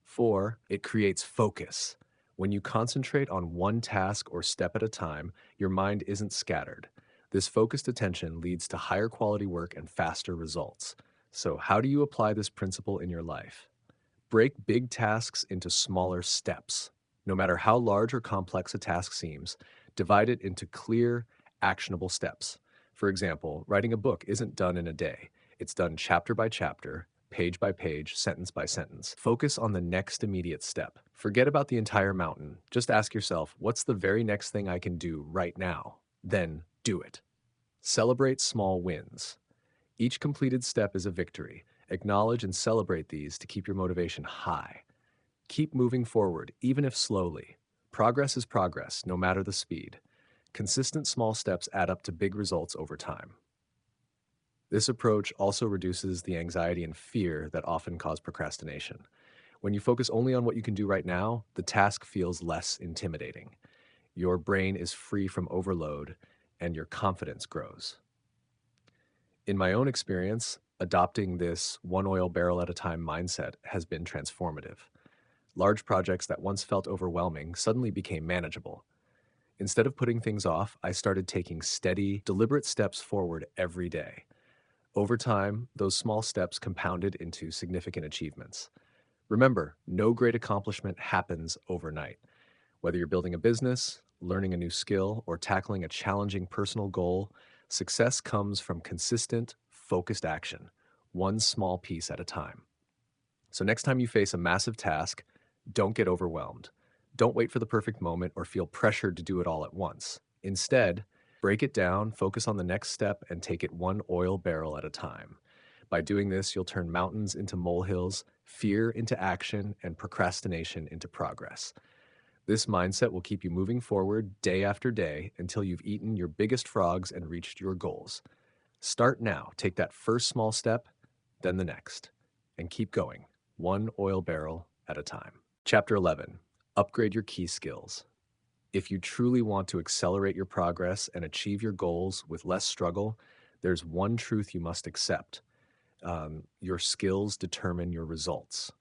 Speaker 1: 4. It creates focus. When you concentrate on one task or step at a time, your mind isn't scattered. This focused attention leads to higher quality work and faster results. So, how do you apply this principle in your life? Break big tasks into smaller steps. No matter how large or complex a task seems, divide it into clear, actionable steps. For example, writing a book isn't done in a day. It's done chapter by chapter, page by page, sentence by sentence. Focus on the next immediate step. Forget about the entire mountain. Just ask yourself, what's the very next thing I can do right now? Then do it. Celebrate small wins. Each completed step is a victory. Acknowledge and celebrate these to keep your motivation high. Keep moving forward, even if slowly. Progress is progress, no matter the speed. Consistent small steps add up to big results over time. This approach also reduces the anxiety and fear that often cause procrastination. When you focus only on what you can do right now, the task feels less intimidating. Your brain is free from overload, and your confidence grows. In my own experience, adopting this one oil barrel at a time mindset has been transformative. Large projects that once felt overwhelming suddenly became manageable. Instead of putting things off, I started taking steady, deliberate steps forward every day. Over time, those small steps compounded into significant achievements. Remember, no great accomplishment happens overnight. Whether you're building a business, learning a new skill, or tackling a challenging personal goal, success comes from consistent, focused action. one small piece at a time. So next time you face a massive task, don't get overwhelmed. Don't wait for the perfect moment or feel pressured to do it all at once. Instead, break it down, focus on the next step, and take it one oil barrel at a time. By doing this, you'll turn mountains into molehills, fear into action, and procrastination into progress. This mindset will keep you moving forward day after day until you've eaten your biggest frogs and reached your goals. Start now. Take that first small step, then the next, and keep going, one oil barrel at a time. Chapter 11. Upgrade your key skills. If you truly want to accelerate your progress and achieve your goals with less struggle, there's one truth you must accept. Your skills determine your results.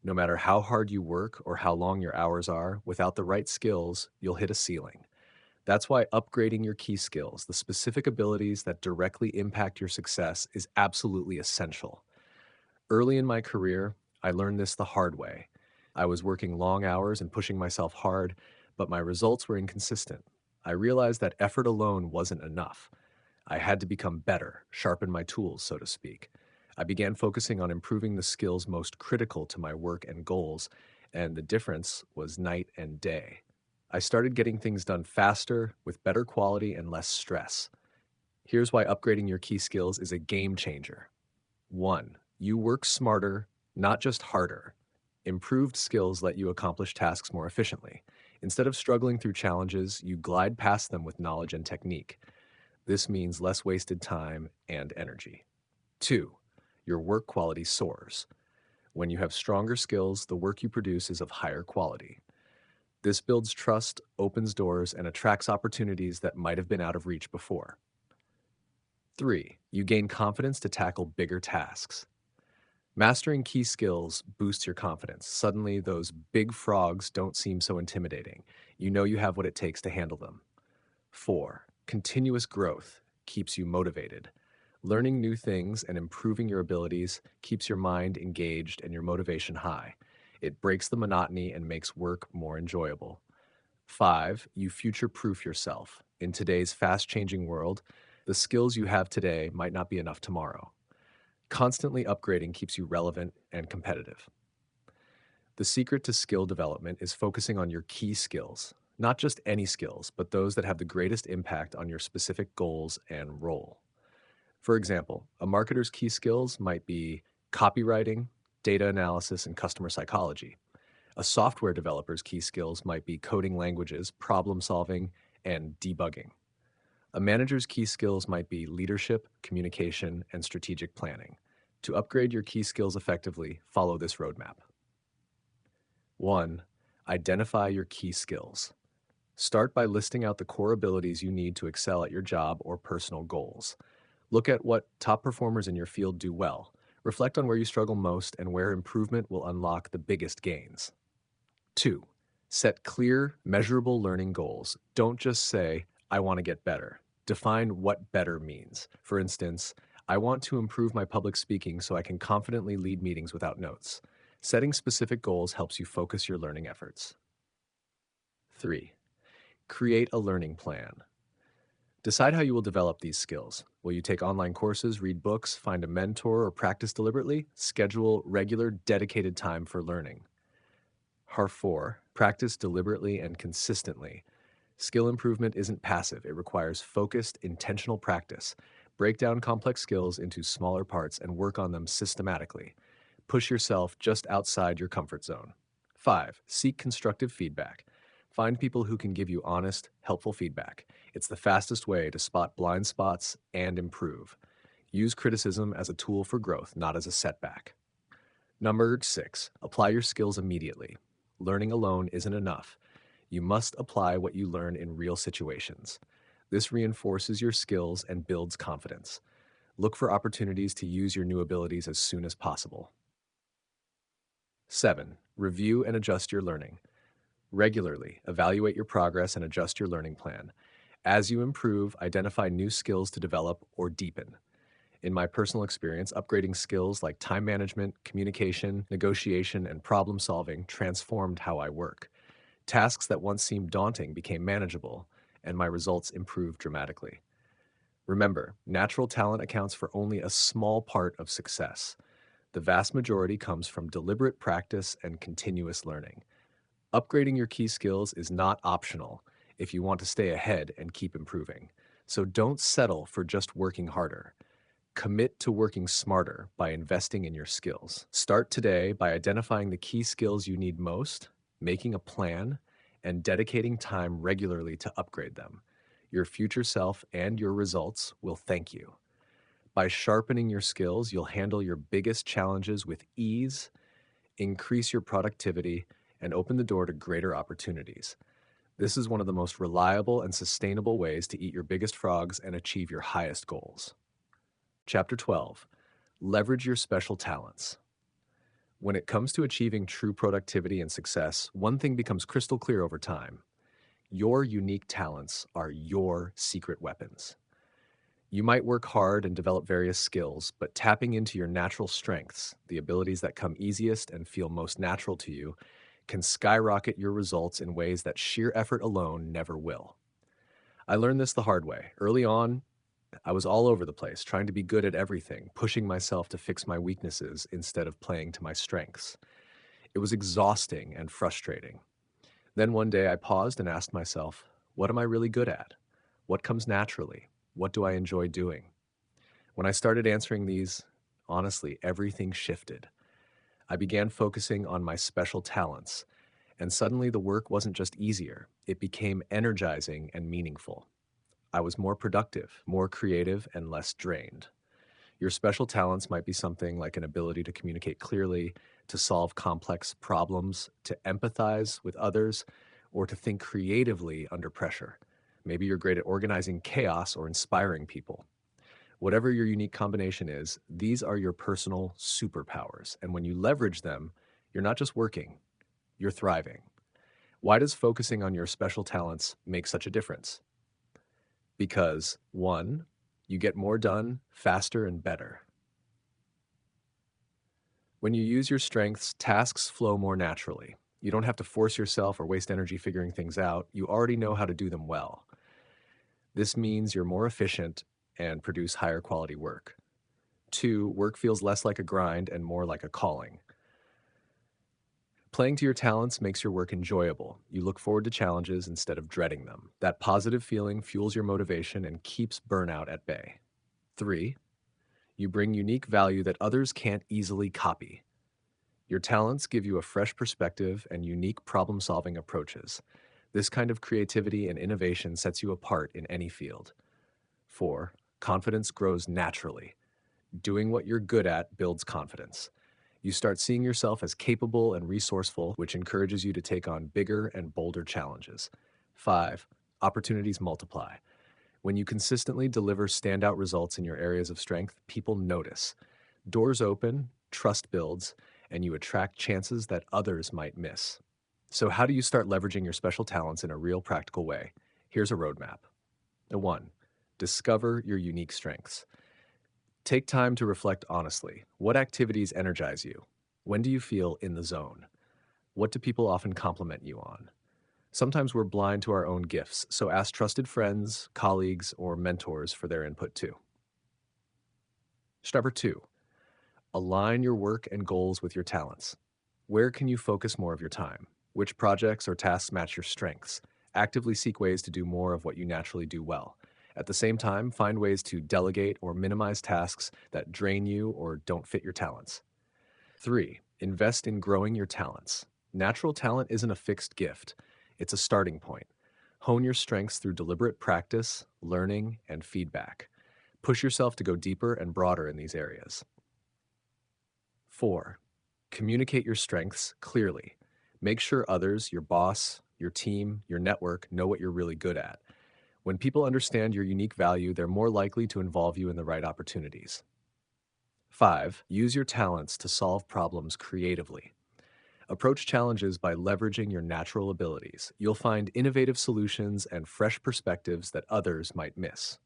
Speaker 1: No matter how hard you work or how long your hours are, without the right skills, you'll hit a ceiling. That's why upgrading your key skills, the specific abilities that directly impact your success, is absolutely essential. Early in my career, I learned this the hard way. I was working long hours and pushing myself hard, but my results were inconsistent. I realized that effort alone wasn't enough. I had to become better, sharpen my tools, so to speak. I began focusing on improving the skills most critical to my work and goals, and the difference was night and day. I started getting things done faster, with better quality and less stress. Here's why upgrading your key skills is a game changer. 1. You work smarter, not just harder. Improved skills let you accomplish tasks more efficiently. Instead of struggling through challenges, you glide past them with knowledge and technique. This means less wasted time and energy. 2. Your work quality soars. When you have stronger skills, the work you produce is of higher quality. This builds trust, opens doors, and attracts opportunities that might have been out of reach before. 3. You gain confidence to tackle bigger tasks. Mastering key skills boosts your confidence. Suddenly, those big frogs don't seem so intimidating. You know you have what it takes to handle them. 4. Continuous growth keeps you motivated. Learning new things and improving your abilities keeps your mind engaged and your motivation high. It breaks the monotony and makes work more enjoyable. 5. You future-proof yourself. In today's fast-changing world, the skills you have today might not be enough tomorrow. Constantly upgrading keeps you relevant and competitive. The secret to skill development is focusing on your key skills, not just any skills, but those that have the greatest impact on your specific goals and role. For example, a marketer's key skills might be copywriting, data analysis, and customer psychology. A software developer's key skills might be coding languages, problem solving, and debugging. A manager's key skills might be leadership, communication, and strategic planning. To upgrade your key skills effectively, follow this roadmap. 1. Identify your key skills. Start by listing out the core abilities you need to excel at your job or personal goals. Look at what top performers in your field do well. Reflect on where you struggle most and where improvement will unlock the biggest gains. 2. Set clear, measurable learning goals. Don't just say, I want to get better. Define what better means. For instance, I want to improve my public speaking so I can confidently lead meetings without notes. Setting specific goals helps you focus your learning efforts. 3. Create a learning plan. Decide how you will develop these skills. Will you take online courses, read books, find a mentor, or practice deliberately? Schedule regular, dedicated time for learning. 4. Practice deliberately and consistently. Skill improvement isn't passive. It requires focused, intentional practice. Break down complex skills into smaller parts and work on them systematically. Push yourself just outside your comfort zone. 5. Seek constructive feedback. Find people who can give you honest, helpful feedback. It's the fastest way to spot blind spots and improve. Use criticism as a tool for growth, not as a setback. Number 6. Apply your skills immediately. Learning alone isn't enough. You must apply what you learn in real situations. This reinforces your skills and builds confidence. Look for opportunities to use your new abilities as soon as possible. 7. Review and adjust your learning. Regularly, evaluate your progress and adjust your learning plan. As you improve, identify new skills to develop or deepen. In my personal experience, upgrading skills like time management, communication, negotiation, and problem solving transformed how I work. Tasks that once seemed daunting became manageable, and my results improved dramatically. Remember, natural talent accounts for only a small part of success. The vast majority comes from deliberate practice and continuous learning. Upgrading your key skills is not optional if you want to stay ahead and keep improving. So don't settle for just working harder. Commit to working smarter by investing in your skills. Start today by identifying the key skills you need most, making a plan, and dedicating time regularly to upgrade them. Your future self and your results will thank you. By sharpening your skills, you'll handle your biggest challenges with ease, increase your productivity, and open the door to greater opportunities. This is one of the most reliable and sustainable ways to eat your biggest frogs and achieve your highest goals. Chapter 12. Leverage your special talents. When it comes to achieving true productivity and success, one thing becomes crystal clear over time. Your unique talents are your secret weapons. You might work hard and develop various skills, but tapping into your natural strengths, the abilities that come easiest and feel most natural to you, can skyrocket your results in ways that sheer effort alone never will. I learned this the hard way. Early on, I was all over the place, trying to be good at everything, pushing myself to fix my weaknesses instead of playing to my strengths. It was exhausting and frustrating. Then one day I paused and asked myself, what am I really good at? What comes naturally? What do I enjoy doing? When I started answering these, honestly, everything shifted. I began focusing on my special talents, and suddenly the work wasn't just easier, it became energizing and meaningful. I was more productive, more creative, and less drained. Your special talents might be something like an ability to communicate clearly, to solve complex problems, to empathize with others, or to think creatively under pressure. Maybe you're great at organizing chaos or inspiring people. Whatever your unique combination is, these are your personal superpowers. And when you leverage them, you're not just working, you're thriving. Why does focusing on your special talents make such a difference? Because, one, you get more done faster and better. When you use your strengths, tasks flow more naturally. You don't have to force yourself or waste energy figuring things out. You already know how to do them well. This means you're more efficient and produce higher quality work. Two, work feels less like a grind and more like a calling. Playing to your talents makes your work enjoyable. You look forward to challenges instead of dreading them. That positive feeling fuels your motivation and keeps burnout at bay. Three, you bring unique value that others can't easily copy. Your talents give you a fresh perspective and unique problem-solving approaches. This kind of creativity and innovation sets you apart in any field. Four, confidence grows naturally. Doing what you're good at builds confidence. You start seeing yourself as capable and resourceful, which encourages you to take on bigger and bolder challenges. Five, opportunities multiply. When you consistently deliver standout results in your areas of strength, people notice. Doors open, trust builds, and you attract chances that others might miss. So how do you start leveraging your special talents in a real practical way? Here's a roadmap. 1. Discover your unique strengths. Take time to reflect honestly. What activities energize you? When do you feel in the zone? What do people often compliment you on? Sometimes we're blind to our own gifts, so ask trusted friends, colleagues, or mentors for their input too. Step 2. Align your work and goals with your talents. Where can you focus more of your time? Which projects or tasks match your strengths? Actively seek ways to do more of what you naturally do well. At the same time, find ways to delegate or minimize tasks that drain you or don't fit your talents. 3. Invest in growing your talents. Natural talent isn't a fixed gift, it's a starting point. Hone your strengths through deliberate practice, learning, and feedback. Push yourself to go deeper and broader in these areas. 4. Communicate your strengths clearly. Make sure others, your boss, your team, your network, know what you're really good at. When people understand your unique value, they're more likely to involve you in the right opportunities. 5. Use your talents to solve problems creatively. Approach challenges by leveraging your natural abilities. You'll find innovative solutions and fresh perspectives that others might miss.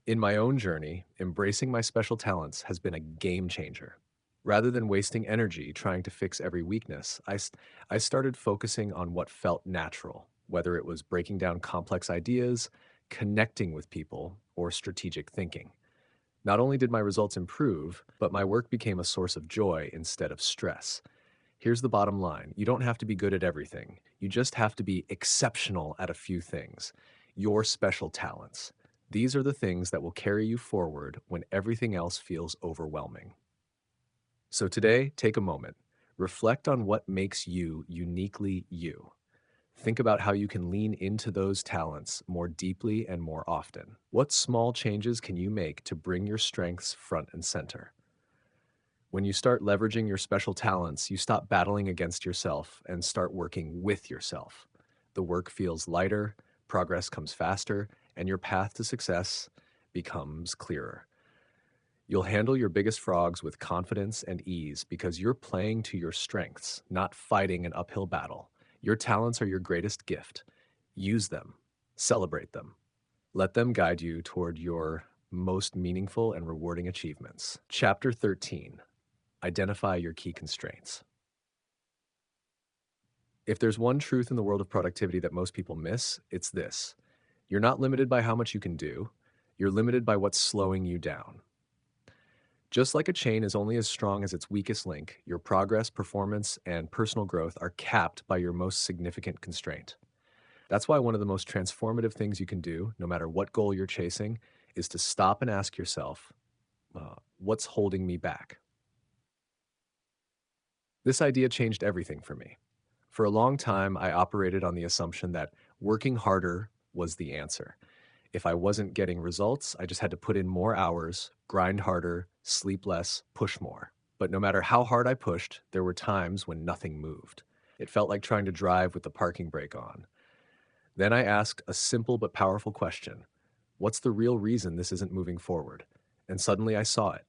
Speaker 1: In my own journey, embracing my special talents has been a game changer. Rather than wasting energy trying to fix every weakness, I started focusing on what felt natural, whether it was breaking down complex ideas, connecting with people, or strategic thinking. Not only did my results improve, but my work became a source of joy instead of stress. Here's the bottom line: you don't have to be good at everything. You just have to be exceptional at a few things. Your special talents. These are the things that will carry you forward when everything else feels overwhelming. So today, take a moment. Reflect on what makes you uniquely you. Think about how you can lean into those talents more deeply and more often. What small changes can you make to bring your strengths front and center? When you start leveraging your special talents, you stop battling against yourself and start working with yourself. The work feels lighter, progress comes faster, and your path to success becomes clearer. You'll handle your biggest frogs with confidence and ease because you're playing to your strengths, not fighting an uphill battle. Your talents are your greatest gift. Use them, celebrate them. Let them guide you toward your most meaningful and rewarding achievements. Chapter 13: Identify your key constraints. If there's one truth in the world of productivity that most people miss, it's this: you're not limited by how much you can do, you're limited by what's slowing you down. Just like a chain is only as strong as its weakest link, your progress, performance, and personal growth are capped by your most significant constraint. That's why one of the most transformative things you can do, no matter what goal you're chasing, is to stop and ask yourself, what's holding me back? This idea changed everything for me. For a long time, I operated on the assumption that working harder was the answer. If I wasn't getting results, I just had to put in more hours, grind harder, sleep less, push more. But no matter how hard I pushed, there were times when nothing moved. It felt like trying to drive with the parking brake on. Then I asked a simple but powerful question: what's the real reason this isn't moving forward? And suddenly I saw it.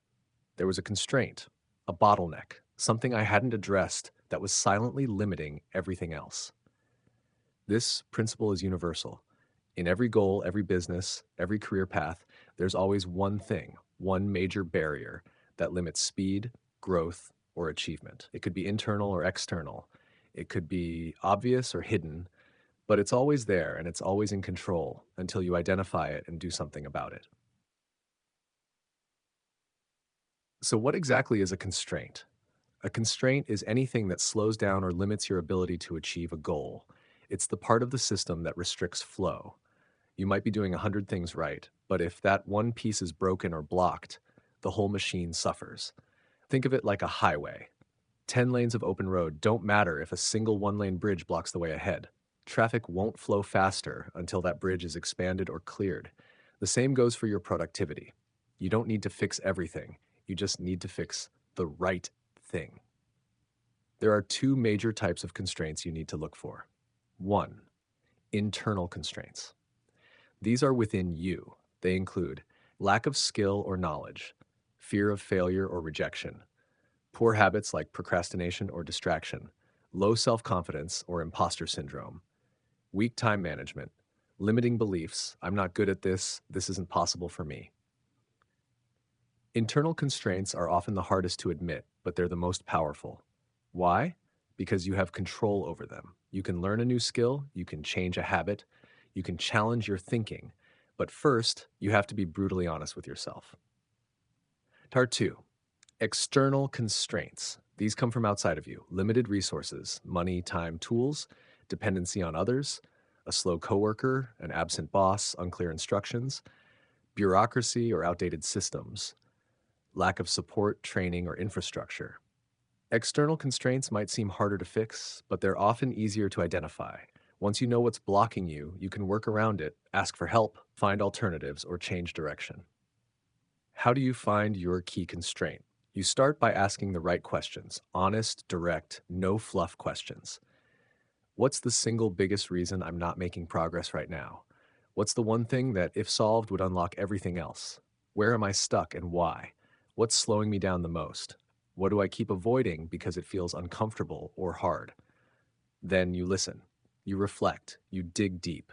Speaker 1: There was a constraint, a bottleneck, something I hadn't addressed that was silently limiting everything else. This principle is universal. In every goal, every business, every career path, there's always one thing, one major barrier that limits speed, growth, or achievement. It could be internal or external. It could be obvious or hidden, but it's always there and it's always in control until you identify it and do something about it. So, what exactly is a constraint? A constraint is anything that slows down or limits your ability to achieve a goal. It's the part of the system that restricts flow. You might be doing 100 things right, but if that one piece is broken or blocked, the whole machine suffers. Think of it like a highway. 10 lanes of open road don't matter if a single one-lane bridge blocks the way ahead. Traffic won't flow faster until that bridge is expanded or cleared. The same goes for your productivity. You don't need to fix everything. You just need to fix the right thing. There are two major types of constraints you need to look for. One, internal constraints. These are within you. They include lack of skill or knowledge, fear of failure or rejection, poor habits like procrastination or distraction, low self-confidence or imposter syndrome, weak time management, limiting beliefs: I'm not good at this isn't possible for me. Internal constraints are often the hardest to admit, but they're the most powerful. Why? Because you have control over them. You can learn a new skill, you can change a habit, you can challenge your thinking. But first, you have to be brutally honest with yourself. Part 2: external constraints. These come from outside of you: limited resources, money, time, tools, dependency on others, a slow coworker, an absent boss, unclear instructions, bureaucracy or outdated systems, lack of support, training, or infrastructure. External constraints might seem harder to fix, but they're often easier to identify. Once you know what's blocking you, you can work around it, ask for help, find alternatives, or change direction. How do you find your key constraint? You start by asking the right questions: honest, direct, no fluff questions. What's the single biggest reason I'm not making progress right now? What's the one thing that, if solved, would unlock everything else? Where am I stuck and why? What's slowing me down the most? What do I keep avoiding because it feels uncomfortable or hard? Then you listen, you reflect, you dig deep.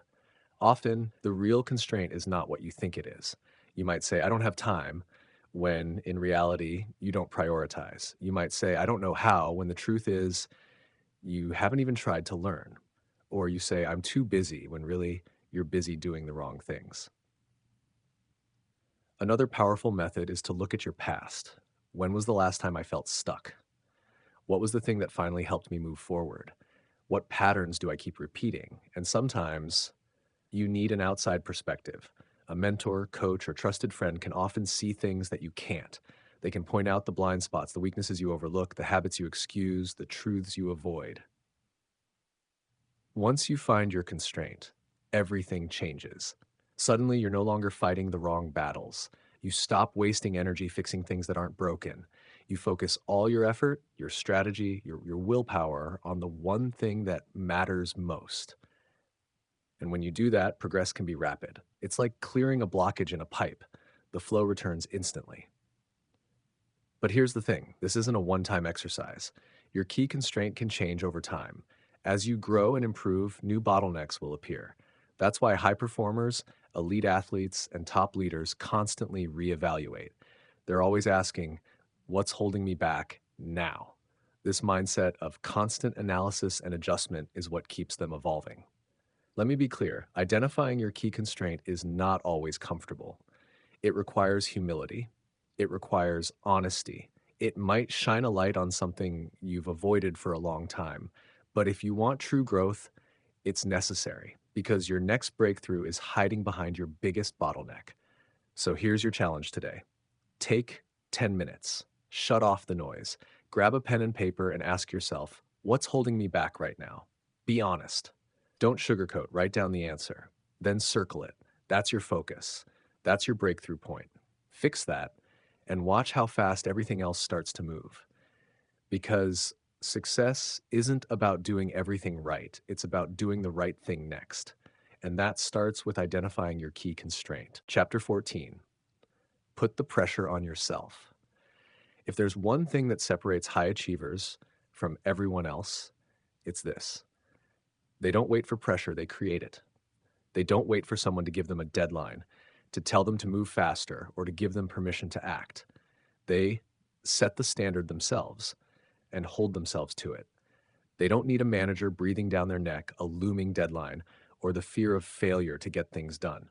Speaker 1: Often, the real constraint is not what you think it is. You might say, I don't have time, when in reality, you don't prioritize. You might say, I don't know how, when the truth is, you haven't even tried to learn. Or you say, I'm too busy, when really, you're busy doing the wrong things. Another powerful method is to look at your past. When was the last time I felt stuck? What was the thing that finally helped me move forward? What patterns do I keep repeating? And sometimes you need an outside perspective. A mentor, coach, or trusted friend can often see things that you can't. They can point out the blind spots, the weaknesses you overlook, the habits you excuse, the truths you avoid. Once you find your constraint, everything changes. Suddenly, you're no longer fighting the wrong battles. You stop wasting energy fixing things that aren't broken. You focus all your effort, your strategy, your willpower on the one thing that matters most. And when you do that, progress can be rapid. It's like clearing a blockage in a pipe. The flow returns instantly. But here's the thing, this isn't a one-time exercise. Your key constraint can change over time. As you grow and improve, new bottlenecks will appear. That's why high performers, elite athletes, and top leaders constantly reevaluate. They're always asking, what's holding me back now? This mindset of constant analysis and adjustment is what keeps them evolving. Let me be clear, identifying your key constraint is not always comfortable. It requires humility. It requires honesty. It might shine a light on something you've avoided for a long time. But if you want true growth, it's necessary because your next breakthrough is hiding behind your biggest bottleneck. So here's your challenge today. Take 10 minutes. Shut off the noise. Grab a pen and paper and ask yourself, what's holding me back right now? Be honest. Don't sugarcoat. Write down the answer. Then circle it. That's your focus. That's your breakthrough point. Fix that and watch how fast everything else starts to move. Because success isn't about doing everything right. It's about doing the right thing next. And that starts with identifying your key constraint. Chapter 14, put the pressure on yourself. If there's one thing that separates high achievers from everyone else, it's this. They don't wait for pressure, they create it. They don't wait for someone to give them a deadline, to tell them to move faster, or to give them permission to act. They set the standard themselves and hold themselves to it. They don't need a manager breathing down their neck, a looming deadline, or the fear of failure to get things done.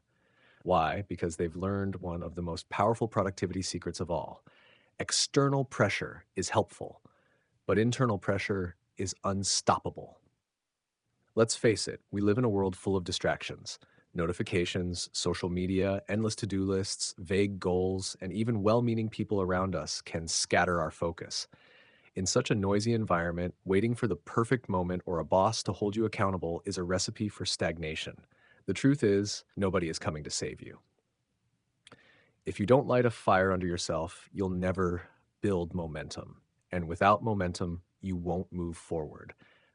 Speaker 1: Why? Because they've learned one of the most powerful productivity secrets of all. External pressure is helpful, but internal pressure is unstoppable. Let's face it, we live in a world full of distractions. Notifications, social media, endless to-do lists, vague goals, and even well-meaning people around us can scatter our focus. In such a noisy environment, waiting for the perfect moment or a boss to hold you accountable is a recipe for stagnation. The truth is, nobody is coming to save you. If you don't light a fire under yourself, you'll never build momentum. And without momentum, you won't move forward.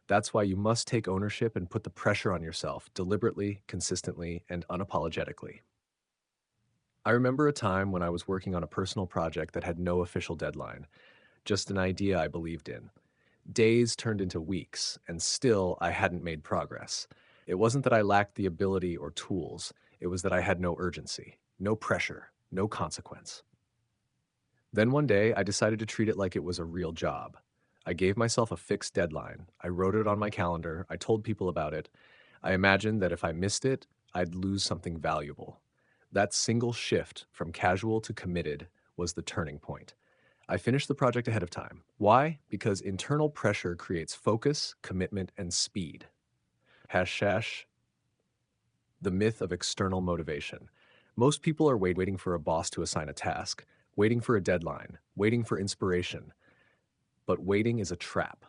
Speaker 1: That's why you must take ownership and put the pressure on yourself deliberately, consistently, and unapologetically. I remember a time when I was working on a personal project that had no official deadline, just an idea I believed in. Days turned into weeks, and still I hadn't made progress. It wasn't that I lacked the ability or tools, it was that I had no urgency, no pressure, no consequence. Then one day, I decided to treat it like it was a real job. I gave myself a fixed deadline. I wrote it on my calendar. I told people about it. I imagined that if I missed it, I'd lose something valuable. That single shift from casual to committed was the turning point. I finished the project ahead of time. Why? Because internal pressure creates focus, commitment, and speed. Hash the myth of external motivation. Most people are waiting for a boss to assign a task, waiting for a deadline, waiting for inspiration. But waiting is a trap.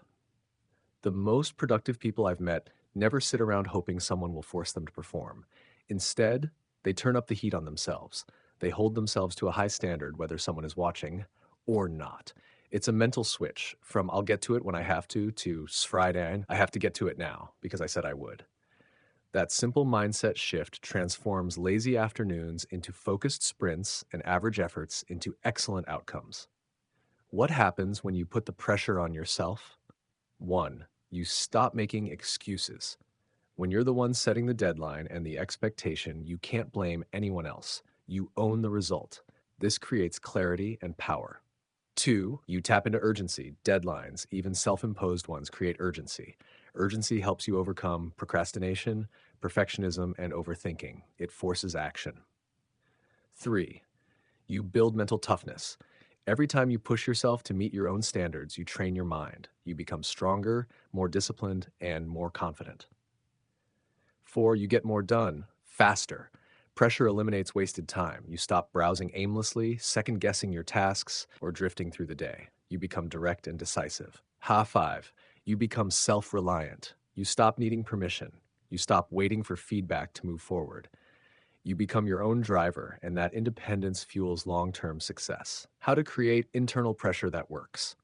Speaker 1: The most productive people I've met never sit around hoping someone will force them to perform. Instead, they turn up the heat on themselves. They hold themselves to a high standard, whether someone is watching or not. It's a mental switch from I'll get to it when I have to Friday, I have to get to it now because I said I would. That simple mindset shift transforms lazy afternoons into focused sprints and average efforts into excellent outcomes. What happens when you put the pressure on yourself? 1. You stop making excuses. When you're the one setting the deadline and the expectation, you can't blame anyone else. You own the result. This creates clarity and power. 2. You tap into urgency. Deadlines, even self-imposed ones, create urgency. Urgency helps you overcome procrastination. perfectionism, and overthinking. It forces action. 3. You build mental toughness. Every time you push yourself to meet your own standards, you train your mind. You become stronger, more disciplined, and more confident. 4. You get more done faster. Pressure eliminates wasted time. You stop browsing aimlessly, second guessing your tasks, or drifting through the day. You become direct and decisive. 5. You become self reliant. You stop needing permission. You stop waiting for feedback to move forward. You become your own driver, and that independence fuels long term success. How to create internal pressure that works.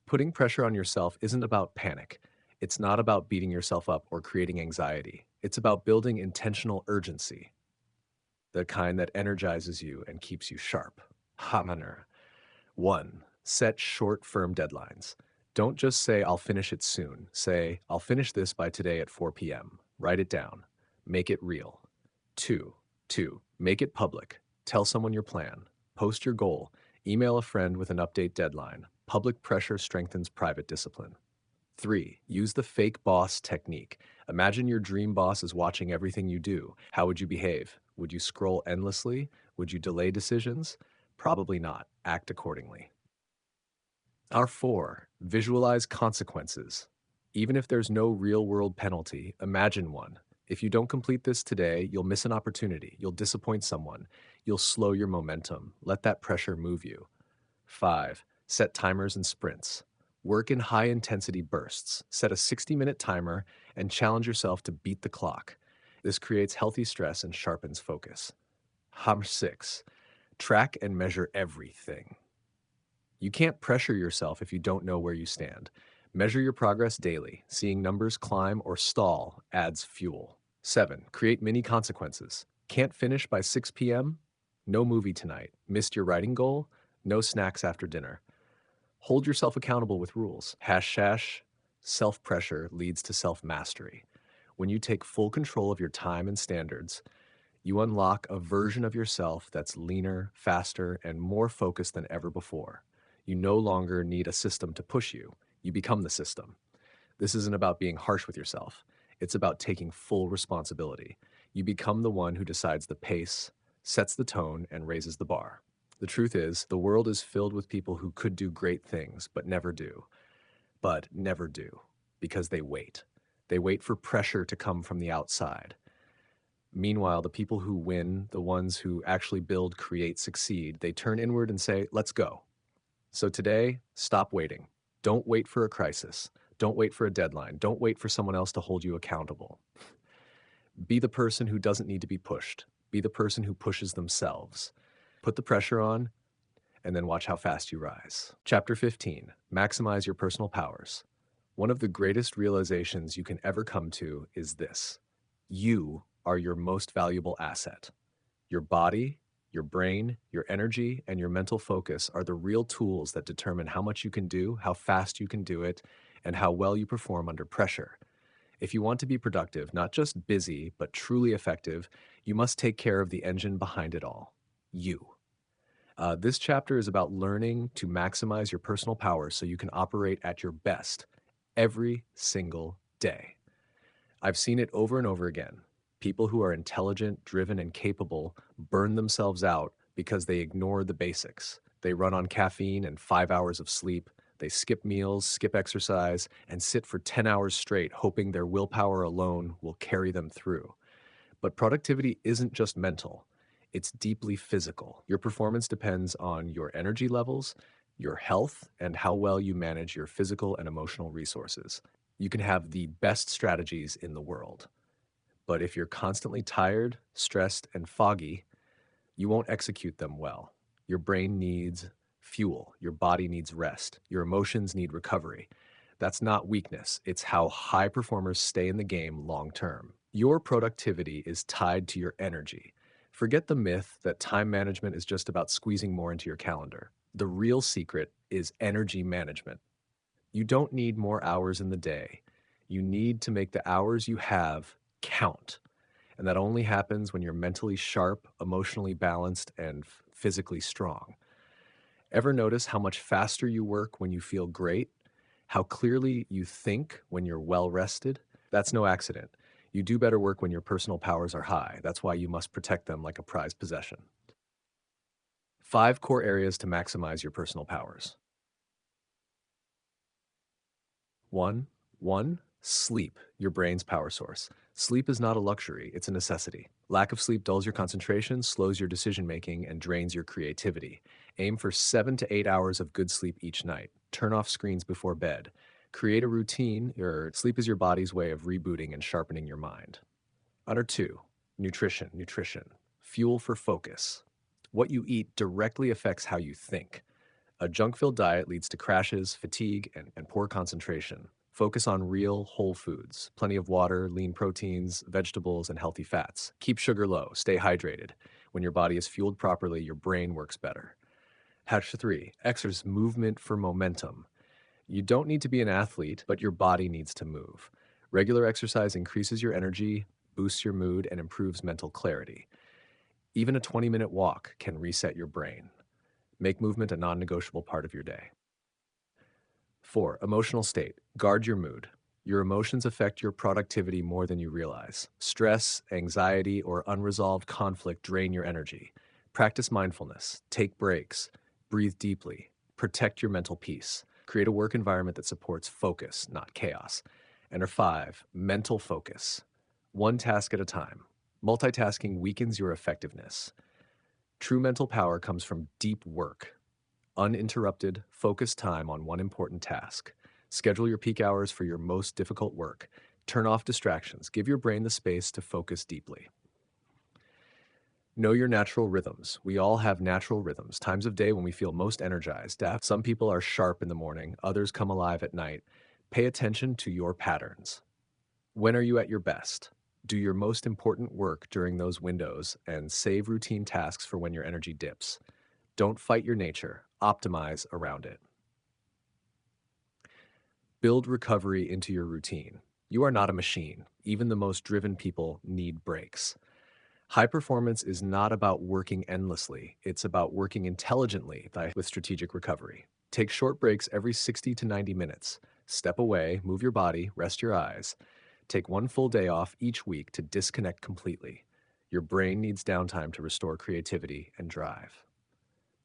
Speaker 1: Putting pressure on yourself isn't about panic. It's not about beating yourself up or creating anxiety. It's about building intentional urgency, the kind that energizes you and keeps you sharp. Hamaner. 1. Set short, firm deadlines. Don't just say, I'll finish it soon. Say, I'll finish this by today at 4 p.m. Write it down. Make it real. 2. Make it public. Tell someone your plan. Post your goal. Email a friend with an update deadline. Public pressure strengthens private discipline. 3. Use the fake boss technique. Imagine your dream boss is watching everything you do. How would you behave? Would you scroll endlessly? Would you delay decisions? Probably not. Act accordingly. Our 4. Visualize consequences. Even if there's no real-world penalty, imagine one. If you don't complete this today, you'll miss an opportunity. You'll disappoint someone. You'll slow your momentum. Let that pressure move you. 5. Set timers and sprints. Work in high-intensity bursts. Set a 60-minute timer and challenge yourself to beat the clock. This creates healthy stress and sharpens focus. 6. Track and measure everything. You can't pressure yourself if you don't know where you stand. Measure your progress daily. Seeing numbers climb or stall adds fuel. 7. Create mini consequences. Can't finish by 6 p.m.? No movie tonight. Missed your writing goal? No snacks after dinner. Hold yourself accountable with rules. Self-pressure leads to self-mastery. When you take full control of your time and standards, you unlock a version of yourself that's leaner, faster, and more focused than ever before. You no longer need a system to push you. You become the system. This isn't about being harsh with yourself. It's about taking full responsibility. You become the one who decides the pace, sets the tone, and raises the bar. The truth is, the world is filled with people who could do great things, but never do. But never do, because they wait. They wait for pressure to come from the outside. Meanwhile, the people who win, the ones who actually build, create, succeed, they turn inward and say, let's go. So today, stop waiting. Don't wait for a crisis. Don't wait for a deadline. Don't wait for someone else to hold you accountable. Be the person who doesn't need to be pushed. Be the person who pushes themselves. Put the pressure on, and then watch how fast you rise. Chapter 15, maximize your personal powers. One of the greatest realizations you can ever come to is this: you are your most valuable asset. Your body, your brain, your energy, and your mental focus are the real tools that determine how much you can do, how fast you can do it, and how well you perform under pressure. If you want to be productive, not just busy, but truly effective, you must take care of the engine behind it all: you. This chapter is about learning to maximize your personal power so you can operate at your best every single day. I've seen it over and over again. People who are intelligent, driven, and capable burn themselves out because they ignore the basics. They run on caffeine and 5 hours of sleep. They skip meals, skip exercise, and sit for 10 hours straight, hoping their willpower alone will carry them through. But productivity isn't just mental. It's deeply physical. Your performance depends on your energy levels, your health, and how well you manage your physical and emotional resources. You can have the best strategies in the world, but if you're constantly tired, stressed, and foggy, you won't execute them well. Your brain needs fuel. Your body needs rest. Your emotions need recovery. That's not weakness. It's how high performers stay in the game long term. Your productivity is tied to your energy. Forget the myth that time management is just about squeezing more into your calendar. The real secret is energy management. You don't need more hours in the day. You need to make the hours you have count. And that only happens when you're mentally sharp, emotionally balanced, and physically strong. Ever notice how much faster you work when you feel great? How clearly you think when you're well rested? That's no accident. You do better work when your personal powers are high. That's why you must protect them like a prized possession. 5 core areas to maximize your personal powers. 1. 1. Sleep, your brain's power source. Sleep is not a luxury, it's a necessity. Lack of sleep dulls your concentration, slows your decision making, and drains your creativity. Aim for 7 to 8 hours of good sleep each night. Turn off screens before bed. Create a routine. Your sleep is your body's way of rebooting and sharpening your mind. Under 2, nutrition. Fuel for focus. What you eat directly affects how you think. A junk-filled diet leads to crashes, fatigue, and poor concentration. Focus on real, whole foods. Plenty of water, lean proteins, vegetables, and healthy fats. Keep sugar low. Stay hydrated. When your body is fueled properly, your brain works better. Hatch 3. Exercise movement for momentum. You don't need to be an athlete, but your body needs to move. Regular exercise increases your energy, boosts your mood, and improves mental clarity. Even a 20-minute walk can reset your brain. Make movement a non-negotiable part of your day. 4. Emotional state. Guard your mood. Your emotions affect your productivity more than you realize. Stress, anxiety, or unresolved conflict drain your energy. Practice mindfulness. Take breaks. Breathe deeply. Protect your mental peace. Create a work environment that supports focus, not chaos. And 5. Mental focus. One task at a time. Multitasking weakens your effectiveness. True mental power comes from deep work, uninterrupted, focused time on one important task. Schedule your peak hours for your most difficult work. Turn off distractions. Give your brain the space to focus deeply. Know your natural rhythms. We all have natural rhythms, times of day when we feel most energized. Some people are sharp in the morning, others come alive at night. Pay attention to your patterns. When are you at your best? Do your most important work during those windows and save routine tasks for when your energy dips. Don't fight your nature, optimize around it. Build recovery into your routine. You are not a machine. Even the most driven people need breaks. High performance is not about working endlessly. It's about working intelligently with strategic recovery. Take short breaks every 60 to 90 minutes. Step away, move your body, rest your eyes. Take one full day off each week to disconnect completely. Your brain needs downtime to restore creativity and drive.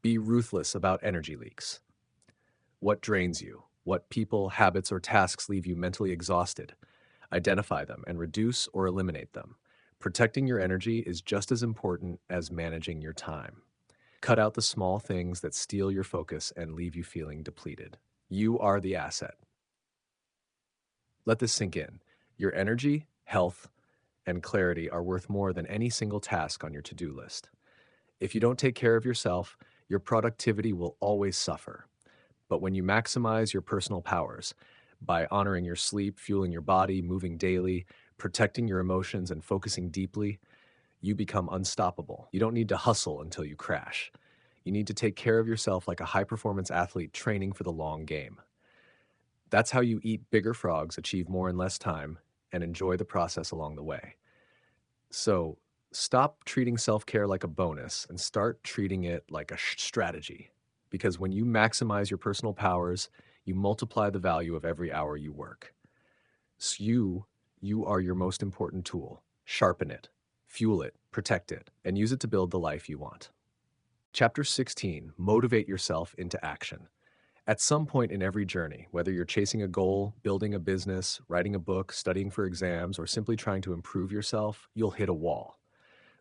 Speaker 1: Be ruthless about energy leaks. What drains you? What people, habits, or tasks leave you mentally exhausted? Identify them and reduce or eliminate them. Protecting your energy is just as important as managing your time. Cut out the small things that steal your focus and leave you feeling depleted. You are the asset. Let this sink in. Your energy, health, and clarity are worth more than any single task on your to-do list. If you don't take care of yourself, your productivity will always suffer. But when you maximize your personal powers by honoring your sleep, fueling your body, moving daily, protecting your emotions, and focusing deeply, you become unstoppable. You don't need to hustle until you crash. You need to take care of yourself like a high-performance athlete training for the long game. That's how you eat bigger frogs, achieve more in less time, and enjoy the process along the way. So stop treating self-care like a bonus and start treating it like a strategy. Because when you maximize your personal powers, you multiply the value of every hour you work. So you are your most important tool. Sharpen it, fuel it, protect it, and use it to build the life you want. Chapter 16, Motivate Yourself into Action. At some point in every journey, whether you're chasing a goal, building a business, writing a book, studying for exams, or simply trying to improve yourself, you'll hit a wall.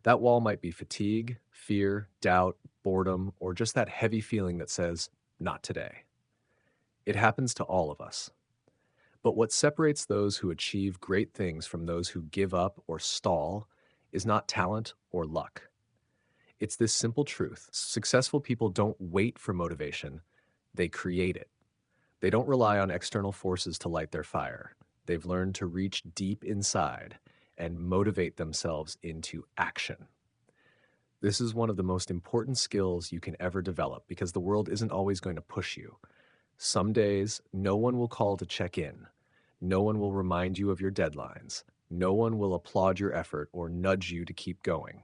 Speaker 1: That wall might be fatigue, fear, doubt, boredom, or just that heavy feeling that says, not today. It happens to all of us. But what separates those who achieve great things from those who give up or stall is not talent or luck. It's this simple truth. Successful people don't wait for motivation, they create it. They don't rely on external forces to light their fire. They've learned to reach deep inside and motivate themselves into action. This is one of the most important skills you can ever develop because the world isn't always going to push you. Some days, no one will call to check in. No one will remind you of your deadlines. No one will applaud your effort or nudge you to keep going.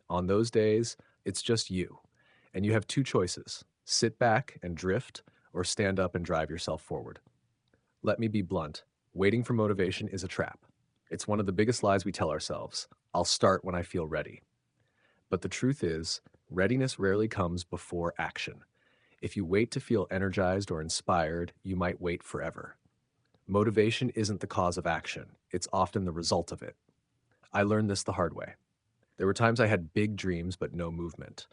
Speaker 1: On those days, it's just you. And you have two choices: sit back and drift, or stand up and drive yourself forward. Let me be blunt. Waiting for motivation is a trap. It's one of the biggest lies we tell ourselves. I'll start when I feel ready. But the truth is, readiness rarely comes before action. If you wait to feel energized or inspired, you might wait forever. Motivation isn't the cause of action, it's often the result of it. I learned this the hard way. There were times I had big dreams but no movement.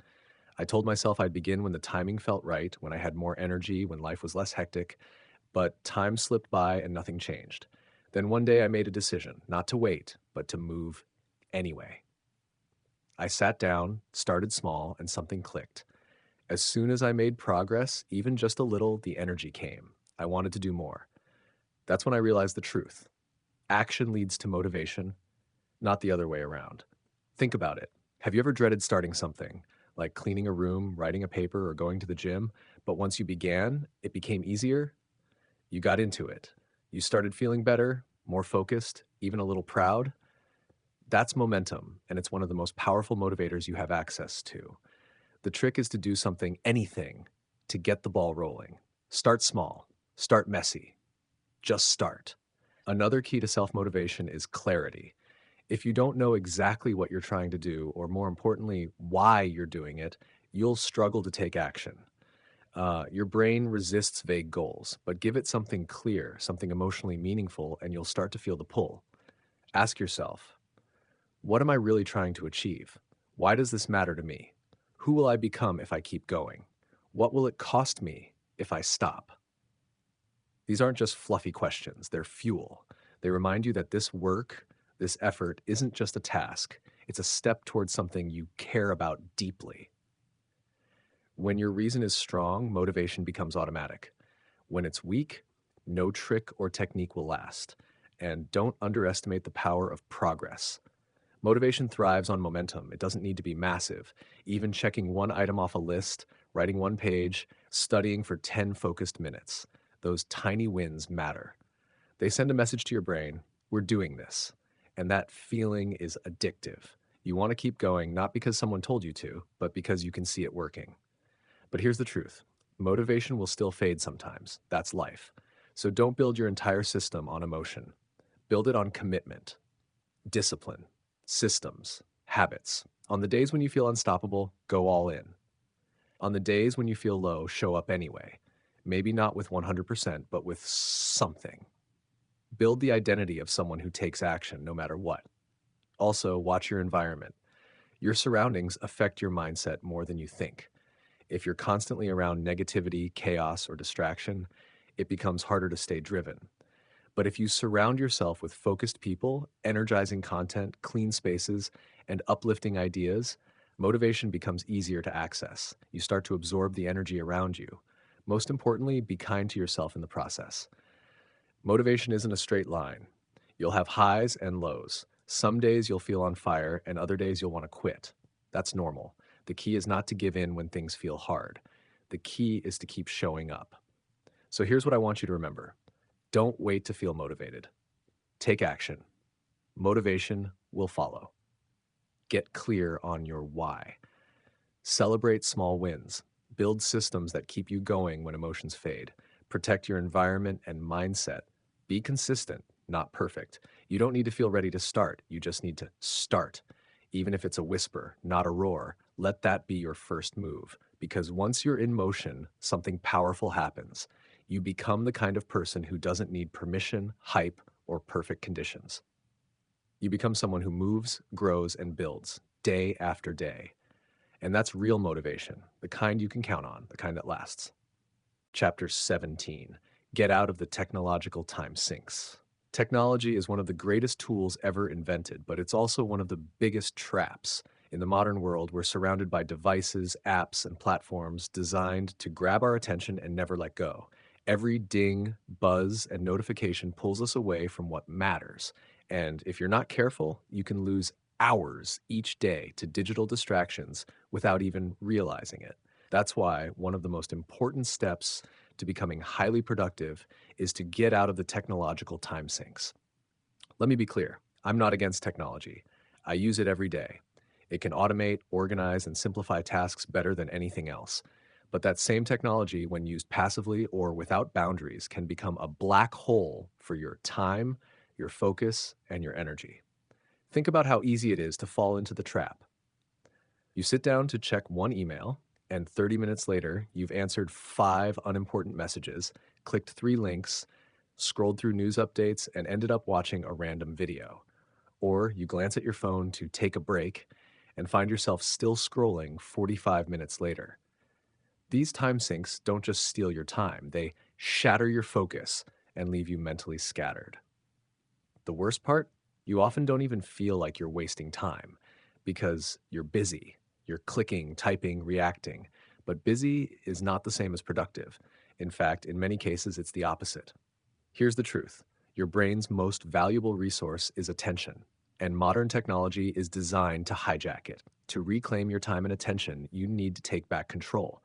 Speaker 1: I told myself I'd begin when the timing felt right, when I had more energy, when life was less hectic, but time slipped by and nothing changed. Then one day I made a decision, not to wait, but to move anyway. I sat down, started small, and something clicked. As soon as I made progress, even just a little, the energy came. I wanted to do more. That's when I realized the truth. Action leads to motivation, not the other way around. Think about it. Have you ever dreaded starting something, like cleaning a room, writing a paper, or going to the gym, but once you began, it became easier? You got into it. You started feeling better, more focused, even a little proud. That's momentum, and it's one of the most powerful motivators you have access to. The trick is to do something, anything, to get the ball rolling. Start small, start messy, just start. Another key to self-motivation is clarity. If you don't know exactly what you're trying to do, or more importantly, why you're doing it, you'll struggle to take action. Your brain resists vague goals, but give it something clear, something emotionally meaningful, and you'll start to feel the pull. Ask yourself, what am I really trying to achieve? Why does this matter to me? Who will I become if I keep going? What will it cost me if I stop? These aren't just fluffy questions, they're fuel. They remind you that this work, this effort, isn't just a task, it's a step towards something you care about deeply. When your reason is strong, motivation becomes automatic. When it's weak, no trick or technique will last. And don't underestimate the power of progress. Motivation thrives on momentum. It doesn't need to be massive. Even checking one item off a list, writing one page, studying for 10 focused minutes. Those tiny wins matter. They send a message to your brain, we're doing this. And that feeling is addictive. You want to keep going, not because someone told you to, but because you can see it working. But here's the truth. Motivation will still fade sometimes. That's life. So don't build your entire system on emotion. Build it on commitment, discipline, systems, habits. On the days when you feel unstoppable, go all in. On the days when you feel low, show up anyway. Maybe not with 100%, but with something. Build the identity of someone who takes action no matter what. Also, watch your environment. Your surroundings affect your mindset more than you think. If you're constantly around negativity, chaos, or distraction, it becomes harder to stay driven. But if you surround yourself with focused people, energizing content, clean spaces, and uplifting ideas, motivation becomes easier to access. You start to absorb the energy around you. Most importantly, be kind to yourself in the process. Motivation isn't a straight line. You'll have highs and lows. Some days you'll feel on fire, and other days you'll want to quit. That's normal. The key is not to give in when things feel hard. The key is to keep showing up. So here's what I want you to remember. Don't wait to feel motivated. Take action. Motivation will follow. Get clear on your why. Celebrate small wins. Build systems that keep you going when emotions fade. Protect your environment and mindset. Be consistent, not perfect. You don't need to feel ready to start. You just need to start. Even if it's a whisper, not a roar, let that be your first move. Because once you're in motion, something powerful happens. You become the kind of person who doesn't need permission, hype, or perfect conditions. You become someone who moves, grows, and builds day after day. And that's real motivation, the kind you can count on, the kind that lasts. Chapter 17, Get Out of the Technological Time Sinks. Technology is one of the greatest tools ever invented, but it's also one of the biggest traps. In the modern world, we're surrounded by devices, apps, and platforms designed to grab our attention and never let go. Every ding, buzz, and notification pulls us away from what matters. And if you're not careful, you can lose hours each day to digital distractions without even realizing it. That's why one of the most important steps to becoming highly productive is to get out of the technological time sinks. Let me be clear, I'm not against technology. I use it every day. It can automate, organize, and simplify tasks better than anything else. But that same technology, when used passively or without boundaries, can become a black hole for your time, your focus, and your energy. Think about how easy it is to fall into the trap. You sit down to check one email, and 30 minutes later, you've answered five unimportant messages, clicked three links, scrolled through news updates, and ended up watching a random video. Or you glance at your phone to take a break and find yourself still scrolling 45 minutes later. These time sinks don't just steal your time, they shatter your focus and leave you mentally scattered. The worst part? You often don't even feel like you're wasting time because you're busy. You're clicking, typing, reacting. But busy is not the same as productive. In fact, in many cases, it's the opposite. Here's the truth. Your brain's most valuable resource is attention, and modern technology is designed to hijack it. To reclaim your time and attention, you need to take back control,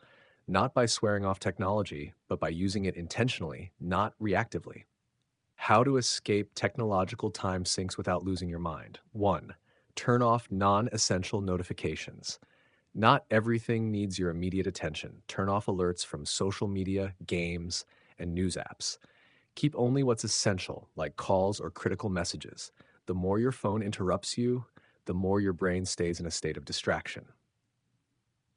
Speaker 1: not by swearing off technology, but by using it intentionally, not reactively. How to escape technological time sinks without losing your mind. 1. Turn off non-essential notifications. Not everything needs your immediate attention. Turn off alerts from social media, games, and news apps. Keep only what's essential, like calls or critical messages. The more your phone interrupts you, the more your brain stays in a state of distraction.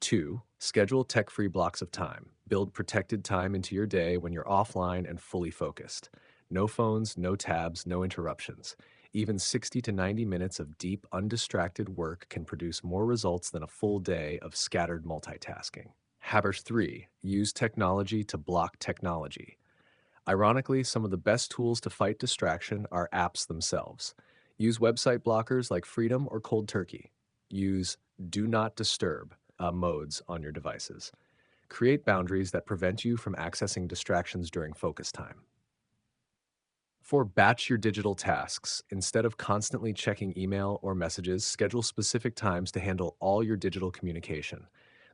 Speaker 1: 2. Schedule tech-free blocks of time. Build protected time into your day when you're offline and fully focused. No phones, no tabs, no interruptions. Even 60 to 90 minutes of deep, undistracted work can produce more results than a full day of scattered multitasking. Habit 3. Use technology to block technology. Ironically, some of the best tools to fight distraction are apps themselves. Use website blockers like Freedom or Cold Turkey. Use Do Not Disturb modes on your devices. Create boundaries that prevent you from accessing distractions during focus time. 4. Batch your digital tasks. Instead of constantly checking email or messages, schedule specific times to handle all your digital communication.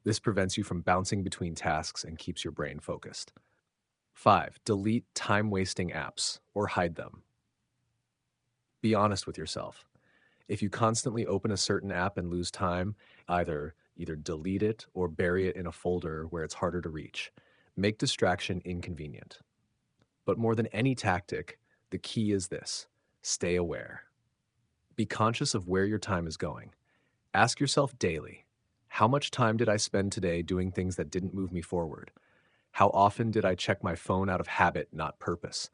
Speaker 1: This prevents you from bouncing between tasks and keeps your brain focused. 5. Delete time-wasting apps or hide them. Be honest with yourself. If you constantly open a certain app and lose time, either delete it or bury it in a folder where it's harder to reach. Make distraction inconvenient. But more than any tactic, the key is this: stay aware. Be conscious of where your time is going. Ask yourself daily, how much time did I spend today doing things that didn't move me forward? How often did I check my phone out of habit, not purpose?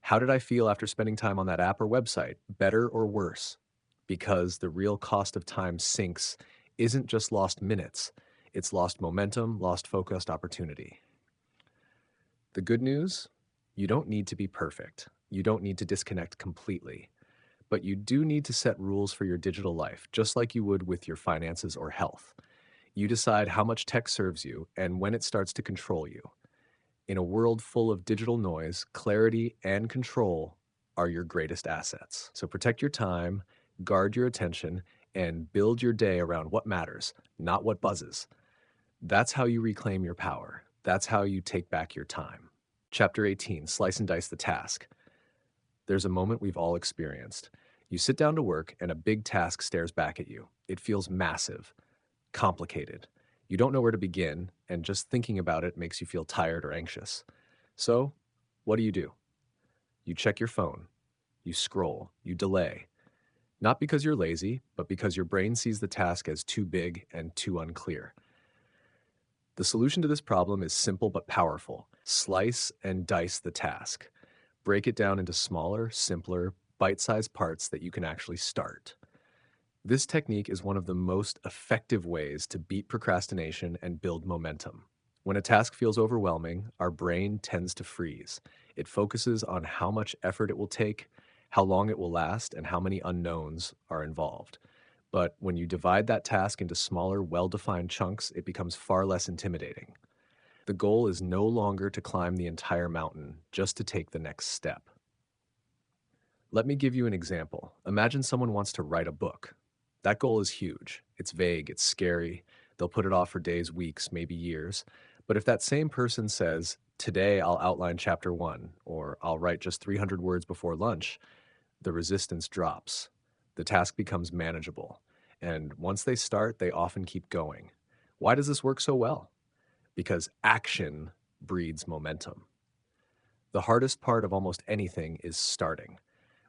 Speaker 1: How did I feel after spending time on that app or website, better or worse? Because the real cost of time sinks isn't just lost minutes, it's lost momentum, lost focused opportunity. The good news? You don't need to be perfect. You don't need to disconnect completely. But you do need to set rules for your digital life, just like you would with your finances or health. You decide how much tech serves you and when it starts to control you. In a world full of digital noise, clarity and control are your greatest assets. So protect your time, guard your attention, and build your day around what matters, not what buzzes. That's how you reclaim your power. That's how you take back your time. Chapter 18, Slice and Dice the Task. There's a moment we've all experienced. You sit down to work and a big task stares back at you. It feels massive, complicated. You don't know where to begin, and just thinking about it makes you feel tired or anxious. So, what do? You check your phone. You scroll. You delay. Not because you're lazy, but because your brain sees the task as too big and too unclear. The solution to this problem is simple but powerful. Slice and dice the task. Break it down into smaller, simpler, bite-sized parts that you can actually start. This technique is one of the most effective ways to beat procrastination and build momentum. When a task feels overwhelming, our brain tends to freeze. It focuses on how much effort it will take, how long it will last, and how many unknowns are involved. But when you divide that task into smaller, well-defined chunks, it becomes far less intimidating. The goal is no longer to climb the entire mountain, just to take the next step. Let me give you an example. Imagine someone wants to write a book. That goal is huge. It's vague, it's scary. They'll put it off for days, weeks, maybe years. But if that same person says, "Today I'll outline chapter 1," or "I'll write just 300 words before lunch," the resistance drops. The task becomes manageable. And once they start, they often keep going. Why does this work so well? Because action breeds momentum. The hardest part of almost anything is starting.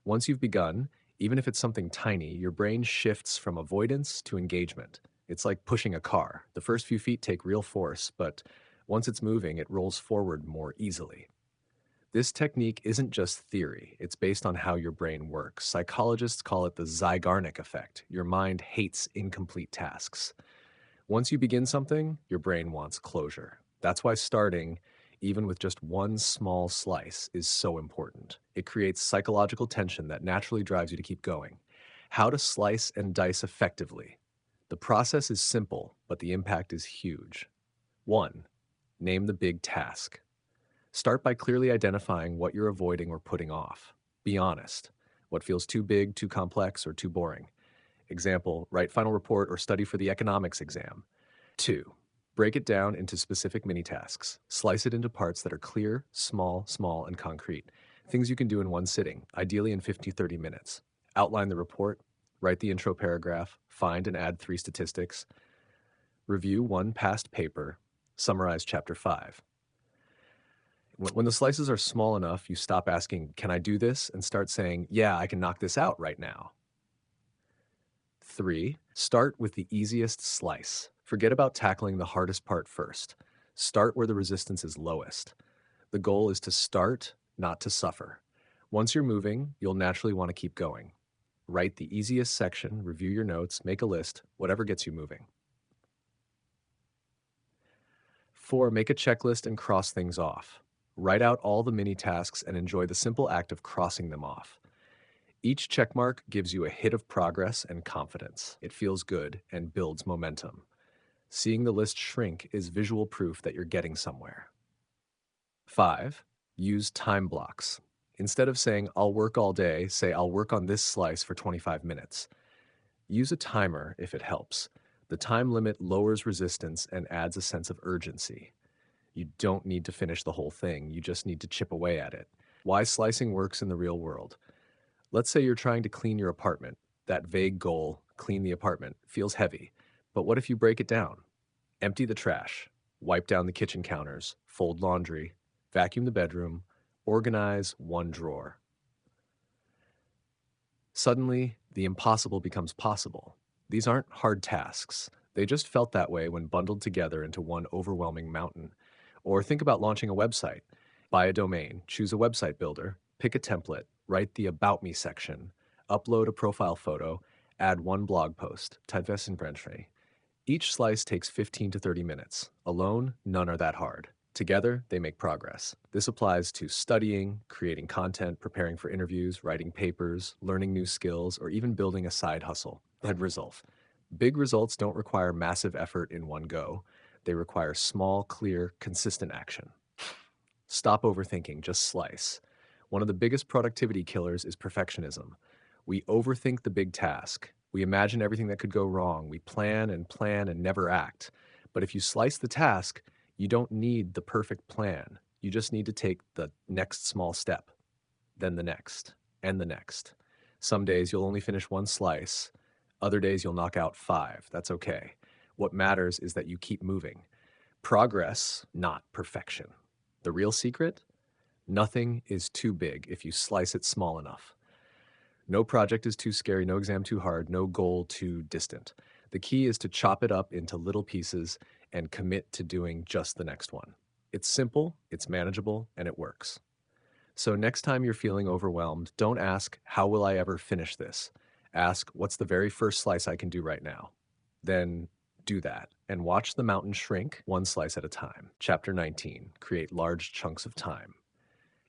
Speaker 1: Once you've begun, even if it's something tiny, your brain shifts from avoidance to engagement. It's like pushing a car. The first few feet take real force, but once it's moving, it rolls forward more easily. This technique isn't just theory, it's based on how your brain works. Psychologists call it the Zeigarnik effect. Your mind hates incomplete tasks. Once you begin something, your brain wants closure. That's why starting, even with just one small slice, is so important. It creates psychological tension that naturally drives you to keep going. How to slice and dice effectively. The process is simple, but the impact is huge. 1. Name the big task. Start by clearly identifying what you're avoiding or putting off. Be honest. What feels too big, too complex, or too boring? Example, write final report or study for the economics exam. 2. Break it down into specific mini tasks. Slice it into parts that are clear, small, and concrete. Things you can do in one sitting, ideally in 50 to 30 minutes. Outline the report, write the intro paragraph, find and add 3 statistics, review one past paper, summarize chapter 5. When the slices are small enough, you stop asking, can I do this? And start saying, yeah, I can knock this out right now. 3. Start with the easiest slice. Forget about tackling the hardest part first. Start where the resistance is lowest. The goal is to start, not to suffer. Once you're moving, you'll naturally want to keep going. Write the easiest section, review your notes, make a list, whatever gets you moving. 4. Make a checklist and cross things off. Write out all the mini tasks and enjoy the simple act of crossing them off. Each checkmark gives you a hit of progress and confidence. It feels good and builds momentum. Seeing the list shrink is visual proof that you're getting somewhere. 5. Use time blocks. Instead of saying, I'll work all day, say, I'll work on this slice for 25 minutes. Use a timer if it helps. The time limit lowers resistance and adds a sense of urgency. You don't need to finish the whole thing, you just need to chip away at it. Why slicing works in the real world. Let's say you're trying to clean your apartment. That vague goal, clean the apartment, feels heavy. But what if you break it down? Empty the trash, wipe down the kitchen counters, fold laundry, vacuum the bedroom, organize one drawer. Suddenly, the impossible becomes possible. These aren't hard tasks. They just felt that way when bundled together into one overwhelming mountain. Or think about launching a website. Buy a domain, choose a website builder, pick a template, write the About Me section, upload a profile photo, add one blog post, tidvestenbranche. Each slice takes 15 to 30 minutes. Alone, none are that hard. Together, they make progress. This applies to studying, creating content, preparing for interviews, writing papers, learning new skills, or even building a side hustle. End result. Big results don't require massive effort in one go. They require small, clear, consistent action. Stop overthinking, just slice. One of the biggest productivity killers is perfectionism. We overthink the big task. We imagine everything that could go wrong. We plan and never act. But if you slice the task, you don't need the perfect plan. You just need to take the next small step, then the next, and the next. Some days you'll only finish one slice. Other days you'll knock out 5. That's okay. What matters is that you keep moving. Progress, not perfection. The real secret? Nothing is too big if you slice it small enough. No project is too scary, no exam too hard, no goal too distant. The key is to chop it up into little pieces and commit to doing just the next one. It's simple, it's manageable, and it works. So next time you're feeling overwhelmed, don't ask, how will I ever finish this? Ask, what's the very first slice I can do right now? Then do that and watch the mountain shrink one slice at a time. Chapter 19, create large chunks of time.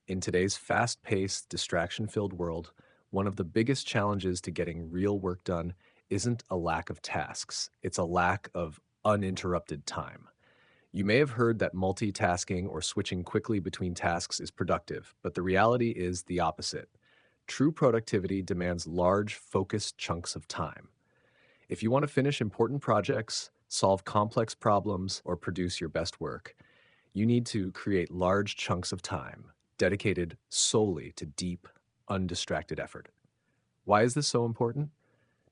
Speaker 1: In today's fast-paced, distraction-filled world, one of the biggest challenges to getting real work done isn't a lack of tasks, it's a lack of uninterrupted time. You may have heard that multitasking or switching quickly between tasks is productive, but the reality is the opposite. True productivity demands large, focused chunks of time. If you want to finish important projects, solve complex problems, or produce your best work, you need to create large chunks of time dedicated solely to deep, undistracted effort. Why is this so important?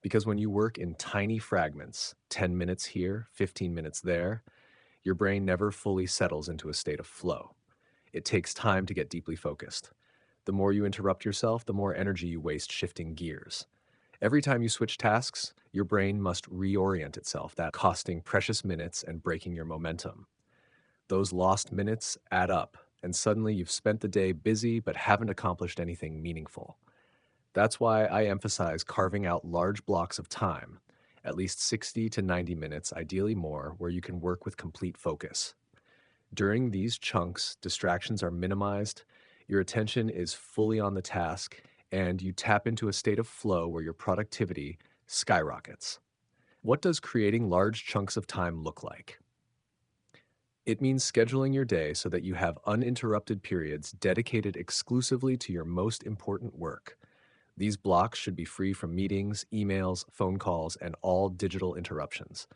Speaker 1: Because when you work in tiny fragments, 10 minutes here, 15 minutes there, your brain never fully settles into a state of flow. It takes time to get deeply focused. The more you interrupt yourself, the more energy you waste shifting gears. Every time you switch tasks, your brain must reorient itself, that costing precious minutes and breaking your momentum. Those lost minutes add up, and suddenly you've spent the day busy but haven't accomplished anything meaningful. That's why I emphasize carving out large blocks of time, at least 60 to 90 minutes, ideally more, where you can work with complete focus. During these chunks, distractions are minimized, your attention is fully on the task, and you tap into a state of flow where your productivity skyrockets. What does creating large chunks of time look like? It means scheduling your day so that you have uninterrupted periods dedicated exclusively to your most important work. These blocks should be free from meetings, emails, phone calls, and all digital interruptions.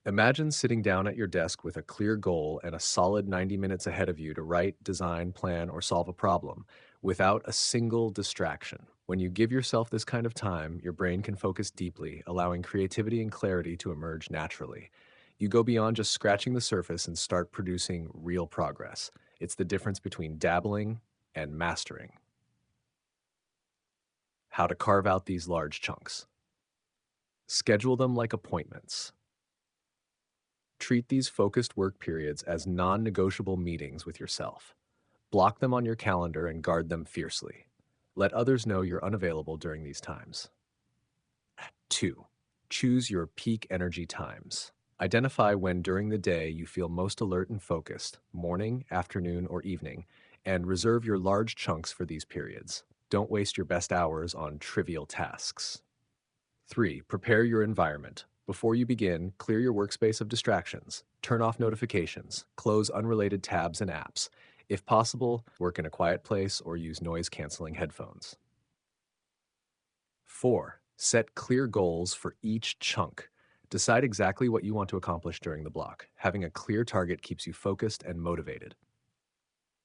Speaker 1: Imagine sitting down at your desk with a clear goal and a solid 90 minutes ahead of you to write, design, plan, or solve a problem without a single distraction. When you give yourself this kind of time, your brain can focus deeply, allowing creativity and clarity to emerge naturally. You go beyond just scratching the surface and start producing real progress. It's the difference between dabbling and mastering. How to carve out these large chunks. Schedule them like appointments. Treat these focused work periods as non negotiable meetings with yourself. Block them on your calendar and guard them fiercely. Let others know you're unavailable during these times. 2. Choose your peak energy times. Identify when during the day you feel most alert and focused, morning, afternoon, or evening, and reserve your large chunks for these periods. Don't waste your best hours on trivial tasks. 3. Prepare your environment. Before you begin, clear your workspace of distractions. Turn off notifications. Close unrelated tabs and apps. If possible, work in a quiet place or use noise-canceling headphones. 4. Set clear goals for each chunk. Decide exactly what you want to accomplish during the block. Having a clear target keeps you focused and motivated.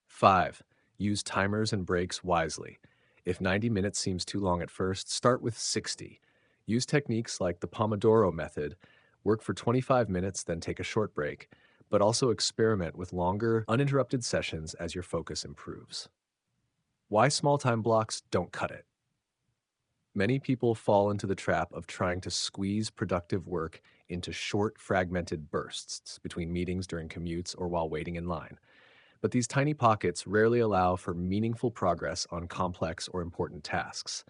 Speaker 1: 5. Use timers and breaks wisely. If 90 minutes seems too long at first, start with 60. Use techniques like the Pomodoro method. Work for 25 minutes, then take a short break, but also experiment with longer, uninterrupted sessions as your focus improves. Why small time blocks don't cut it? Many people fall into the trap of trying to squeeze productive work into short, fragmented bursts between meetings during commutes or while waiting in line. But these tiny pockets rarely allow for meaningful progress on complex or important tasks.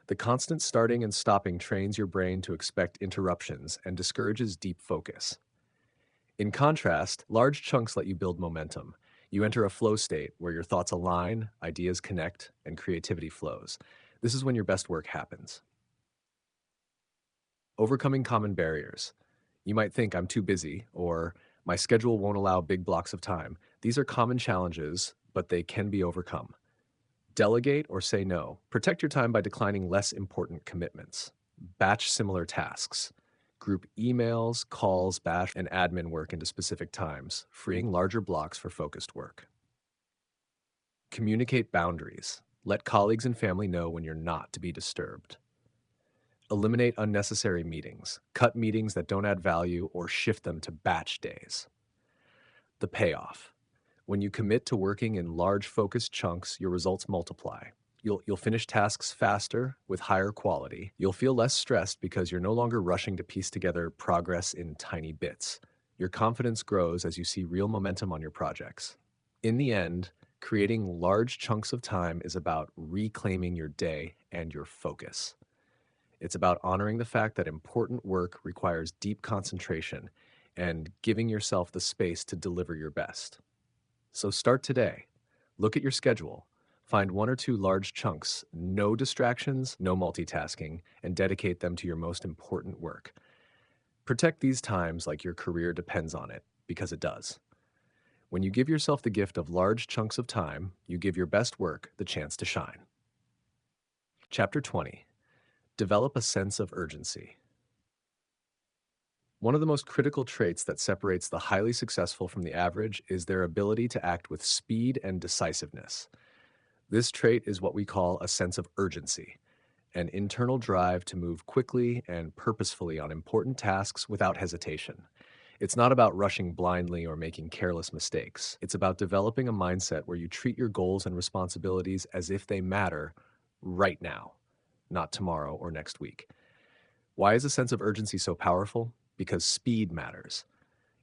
Speaker 1: The constant starting and stopping trains your brain to expect interruptions and discourages deep focus. In contrast, large chunks let you build momentum. You enter a flow state where your thoughts align, ideas connect, and creativity flows. This is when your best work happens. Overcoming common barriers. You might think I'm too busy or my schedule won't allow big blocks of time. These are common challenges, but they can be overcome. Delegate or say no. Protect your time by declining less important commitments. Batch similar tasks. Group emails, calls, batch, and admin work into specific times, freeing larger blocks for focused work. Communicate boundaries. Let colleagues and family know when you're not to be disturbed. Eliminate unnecessary meetings. Cut meetings that don't add value or shift them to batch days. The payoff. When you commit to working in large focused chunks, your results multiply. You'll finish tasks faster with higher quality. You'll feel less stressed because you're no longer rushing to piece together progress in tiny bits. Your confidence grows as you see real momentum on your projects. In the end, creating large chunks of time is about reclaiming your day and your focus. It's about honoring the fact that important work requires deep concentration and giving yourself the space to deliver your best. So start today. Look at your schedule. Find 1 or 2 large chunks, no distractions, no multitasking, and dedicate them to your most important work. Protect these times like your career depends on it, because it does. When you give yourself the gift of large chunks of time, you give your best work the chance to shine. Chapter 20. Develop a sense of urgency. One of the most critical traits that separates the highly successful from the average is their ability to act with speed and decisiveness. This trait is what we call a sense of urgency, an internal drive to move quickly and purposefully on important tasks without hesitation. It's not about rushing blindly or making careless mistakes. It's about developing a mindset where you treat your goals and responsibilities as if they matter right now, not tomorrow or next week. Why is a sense of urgency so powerful? Because speed matters.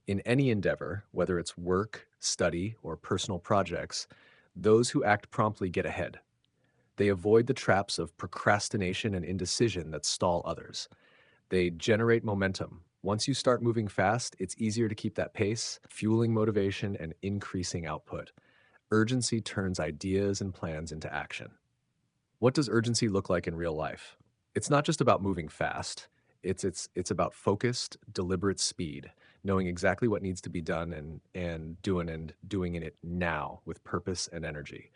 Speaker 1: In any endeavor, whether it's work, study, or personal projects, those who act promptly get ahead. They avoid the traps of procrastination and indecision that stall others. They generate momentum. Once you start moving fast, it's easier to keep that pace, fueling motivation and increasing output. Urgency turns ideas and plans into action. What does urgency look like in real life? It's not just about moving fast. It's about focused, deliberate speed, knowing exactly what needs to be done and doing it now with purpose and energy.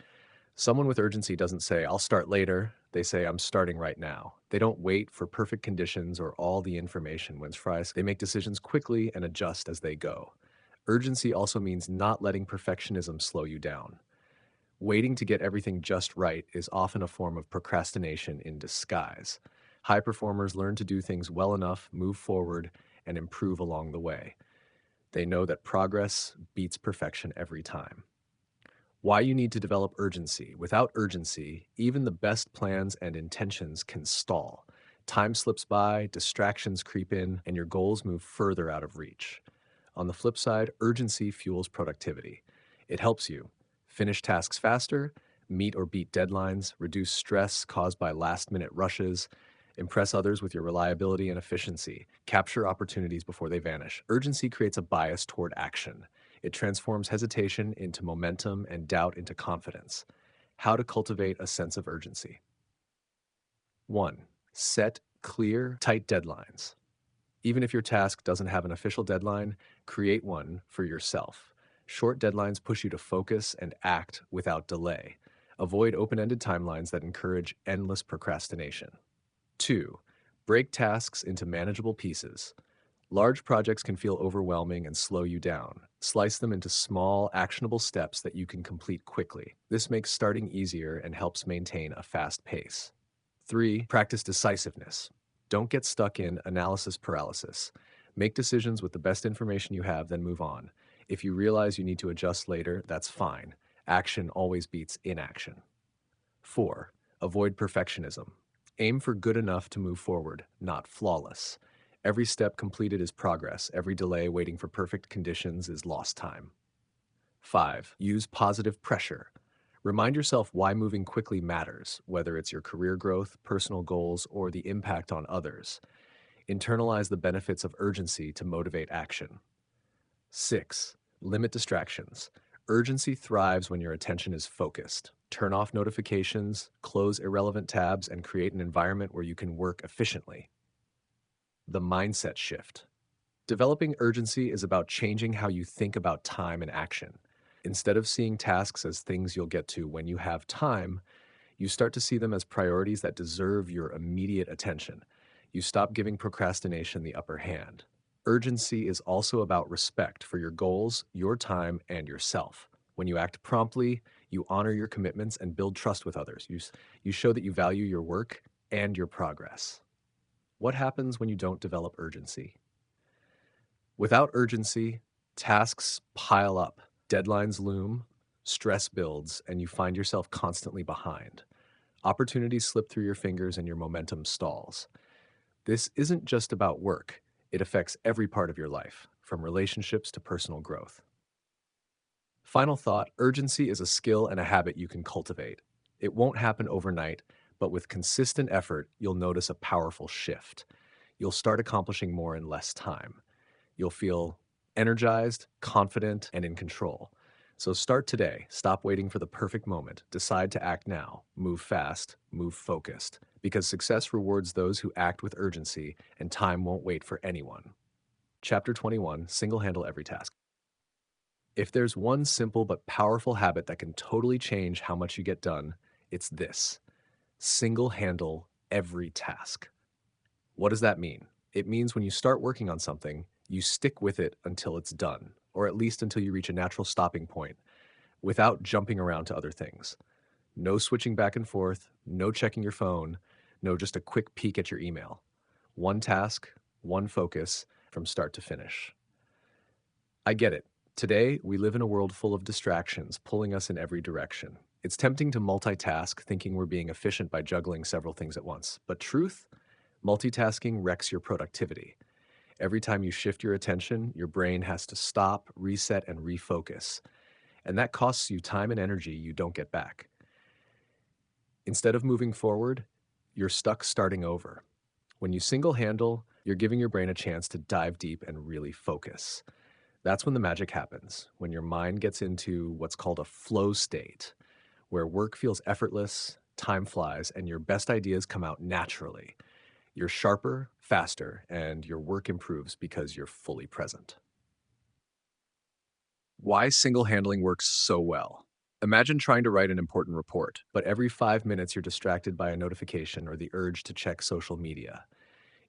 Speaker 1: Someone with urgency doesn't say, I'll start later. They say, I'm starting right now. They don't wait for perfect conditions or all the information when fries. They make decisions quickly and adjust as they go. Urgency also means not letting perfectionism slow you down. Waiting to get everything just right is often a form of procrastination in disguise. High performers learn to do things well enough, move forward, and improve along the way. They know that progress beats perfection every time. Why you need to develop urgency. Without urgency, even the best plans and intentions can stall. Time slips by, distractions creep in, and your goals move further out of reach. On the flip side, urgency fuels productivity. It helps you finish tasks faster, meet or beat deadlines, reduce stress caused by last minute rushes, impress others with your reliability and efficiency, capture opportunities before they vanish. Urgency creates a bias toward action. It transforms hesitation into momentum and doubt into confidence. How to cultivate a sense of urgency. 1. Set clear, tight deadlines. Even if your task doesn't have an official deadline, create one for yourself. Short deadlines push you to focus and act without delay. Avoid open ended timelines that encourage endless procrastination. 2. Break tasks into manageable pieces. Large projects can feel overwhelming and slow you down. Slice them into small, actionable steps that you can complete quickly. This makes starting easier and helps maintain a fast pace. 3. Practice decisiveness. Don't get stuck in analysis paralysis. Make decisions with the best information you have, then move on. If you realize you need to adjust later, that's fine. Action always beats inaction. 4. Avoid perfectionism. Aim for good enough to move forward, not flawless. Every step completed is progress. Every delay waiting for perfect conditions is lost time. 5. Use positive pressure. Remind yourself why moving quickly matters, whether it's your career growth, personal goals, or the impact on others. Internalize the benefits of urgency to motivate action. 6. Limit distractions. Urgency thrives when your attention is focused. Turn off notifications, close irrelevant tabs, and create an environment where you can work efficiently. The mindset shift. Developing urgency is about changing how you think about time and action. Instead of seeing tasks as things you'll get to when you have time, you start to see them as priorities that deserve your immediate attention. You stop giving procrastination the upper hand. Urgency is also about respect for your goals, your time, and yourself. When you act promptly, you honor your commitments and build trust with others. You show that you value your work and your progress. What happens when you don't develop urgency? Without urgency, tasks pile up, deadlines loom, stress builds, and you find yourself constantly behind. Opportunities slip through your fingers and your momentum stalls. This isn't just about work, it affects every part of your life, from relationships to personal growth. Final thought, urgency is a skill and a habit you can cultivate. It won't happen overnight, but with consistent effort, you'll notice a powerful shift. You'll start accomplishing more in less time. You'll feel energized, confident, and in control. So start today. Stop waiting for the perfect moment. Decide to act now. Move fast, move focused. Because success rewards those who act with urgency, and time won't wait for anyone. Chapter 21, Single Handle Every Task. If there's one simple but powerful habit that can totally change how much you get done, it's this: single handle every task. What does that mean? It means when you start working on something, you stick with it until it's done, or at least until you reach a natural stopping point, without jumping around to other things. No switching back and forth, no checking your phone, no just a quick peek at your email. One task, one focus from start to finish. I get it. Today, we live in a world full of distractions, pulling us in every direction. It's tempting to multitask, thinking we're being efficient by juggling several things at once. But truth, multitasking wrecks your productivity. Every time you shift your attention, your brain has to stop, reset, and refocus. And that costs you time and energy you don't get back. Instead of moving forward, you're stuck starting over. When you single handle, you're giving your brain a chance to dive deep and really focus. That's when the magic happens, when your mind gets into what's called a flow state, where work feels effortless, time flies, and your best ideas come out naturally. You're sharper, faster, and your work improves because you're fully present. Why single handling works so well. Imagine trying to write an important report, but every 5 minutes you're distracted by a notification or the urge to check social media.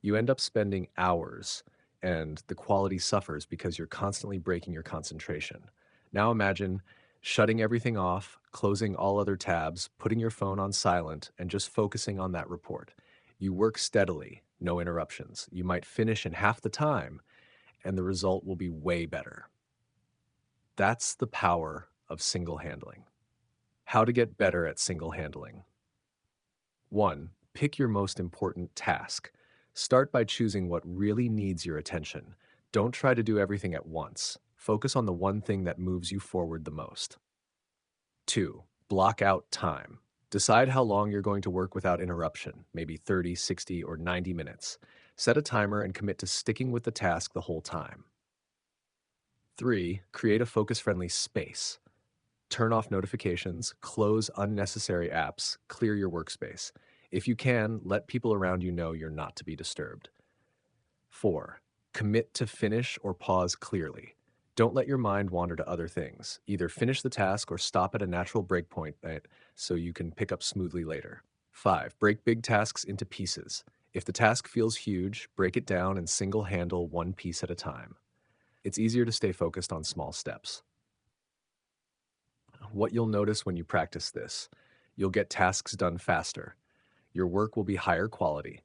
Speaker 1: You end up spending hours, and the quality suffers because you're constantly breaking your concentration. Now imagine shutting everything off, closing all other tabs, putting your phone on silent, and just focusing on that report. You work steadily, no interruptions. You might finish in half the time, and the result will be way better. That's the power of single handling. How to get better at single handling. 1. Pick your most important task. Start by choosing what really needs your attention. Don't try to do everything at once. Focus on the one thing that moves you forward the most. 2. Block out time. Decide how long you're going to work without interruption, maybe 30, 60, or 90 minutes. Set a timer and commit to sticking with the task the whole time. 3. Create a focus-friendly space. Turn off notifications, close unnecessary apps, clear your workspace. If you can, let people around you know you're not to be disturbed. 4. Commit to finish or pause clearly. Don't let your mind wander to other things. Either finish the task or stop at a natural breakpoint so you can pick up smoothly later. 5. Break big tasks into pieces. If the task feels huge, break it down and single handle one piece at a time. It's easier to stay focused on small steps. What you'll notice when you practice this: you'll get tasks done faster. Your work will be higher quality.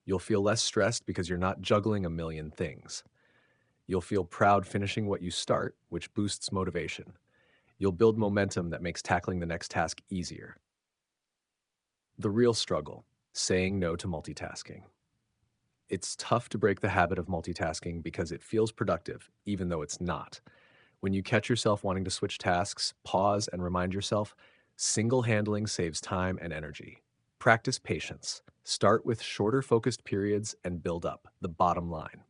Speaker 1: You'll feel less stressed because you're not juggling a million things. You'll feel proud finishing what you start, which boosts motivation. You'll build momentum that makes tackling the next task easier. The real struggle: saying no to multitasking. It's tough to break the habit of multitasking because it feels productive, even though it's not. When you catch yourself wanting to switch tasks, pause and remind yourself single handling saves time and energy. Practice patience. Start with shorter focused periods and build up. The bottom line: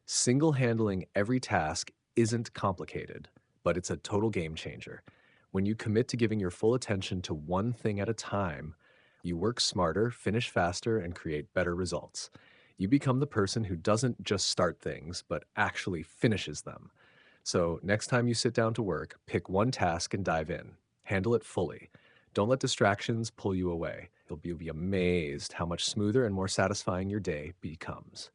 Speaker 1: single handling every task isn't complicated, but it's a total game changer. When you commit to giving your full attention to one thing at a time, you work smarter, finish faster, and create better results. You become the person who doesn't just start things, but actually finishes them. So, next time you sit down to work, pick one task and dive in. Handle it fully. Don't let distractions pull you away. You'll be amazed how much smoother and more satisfying your day becomes.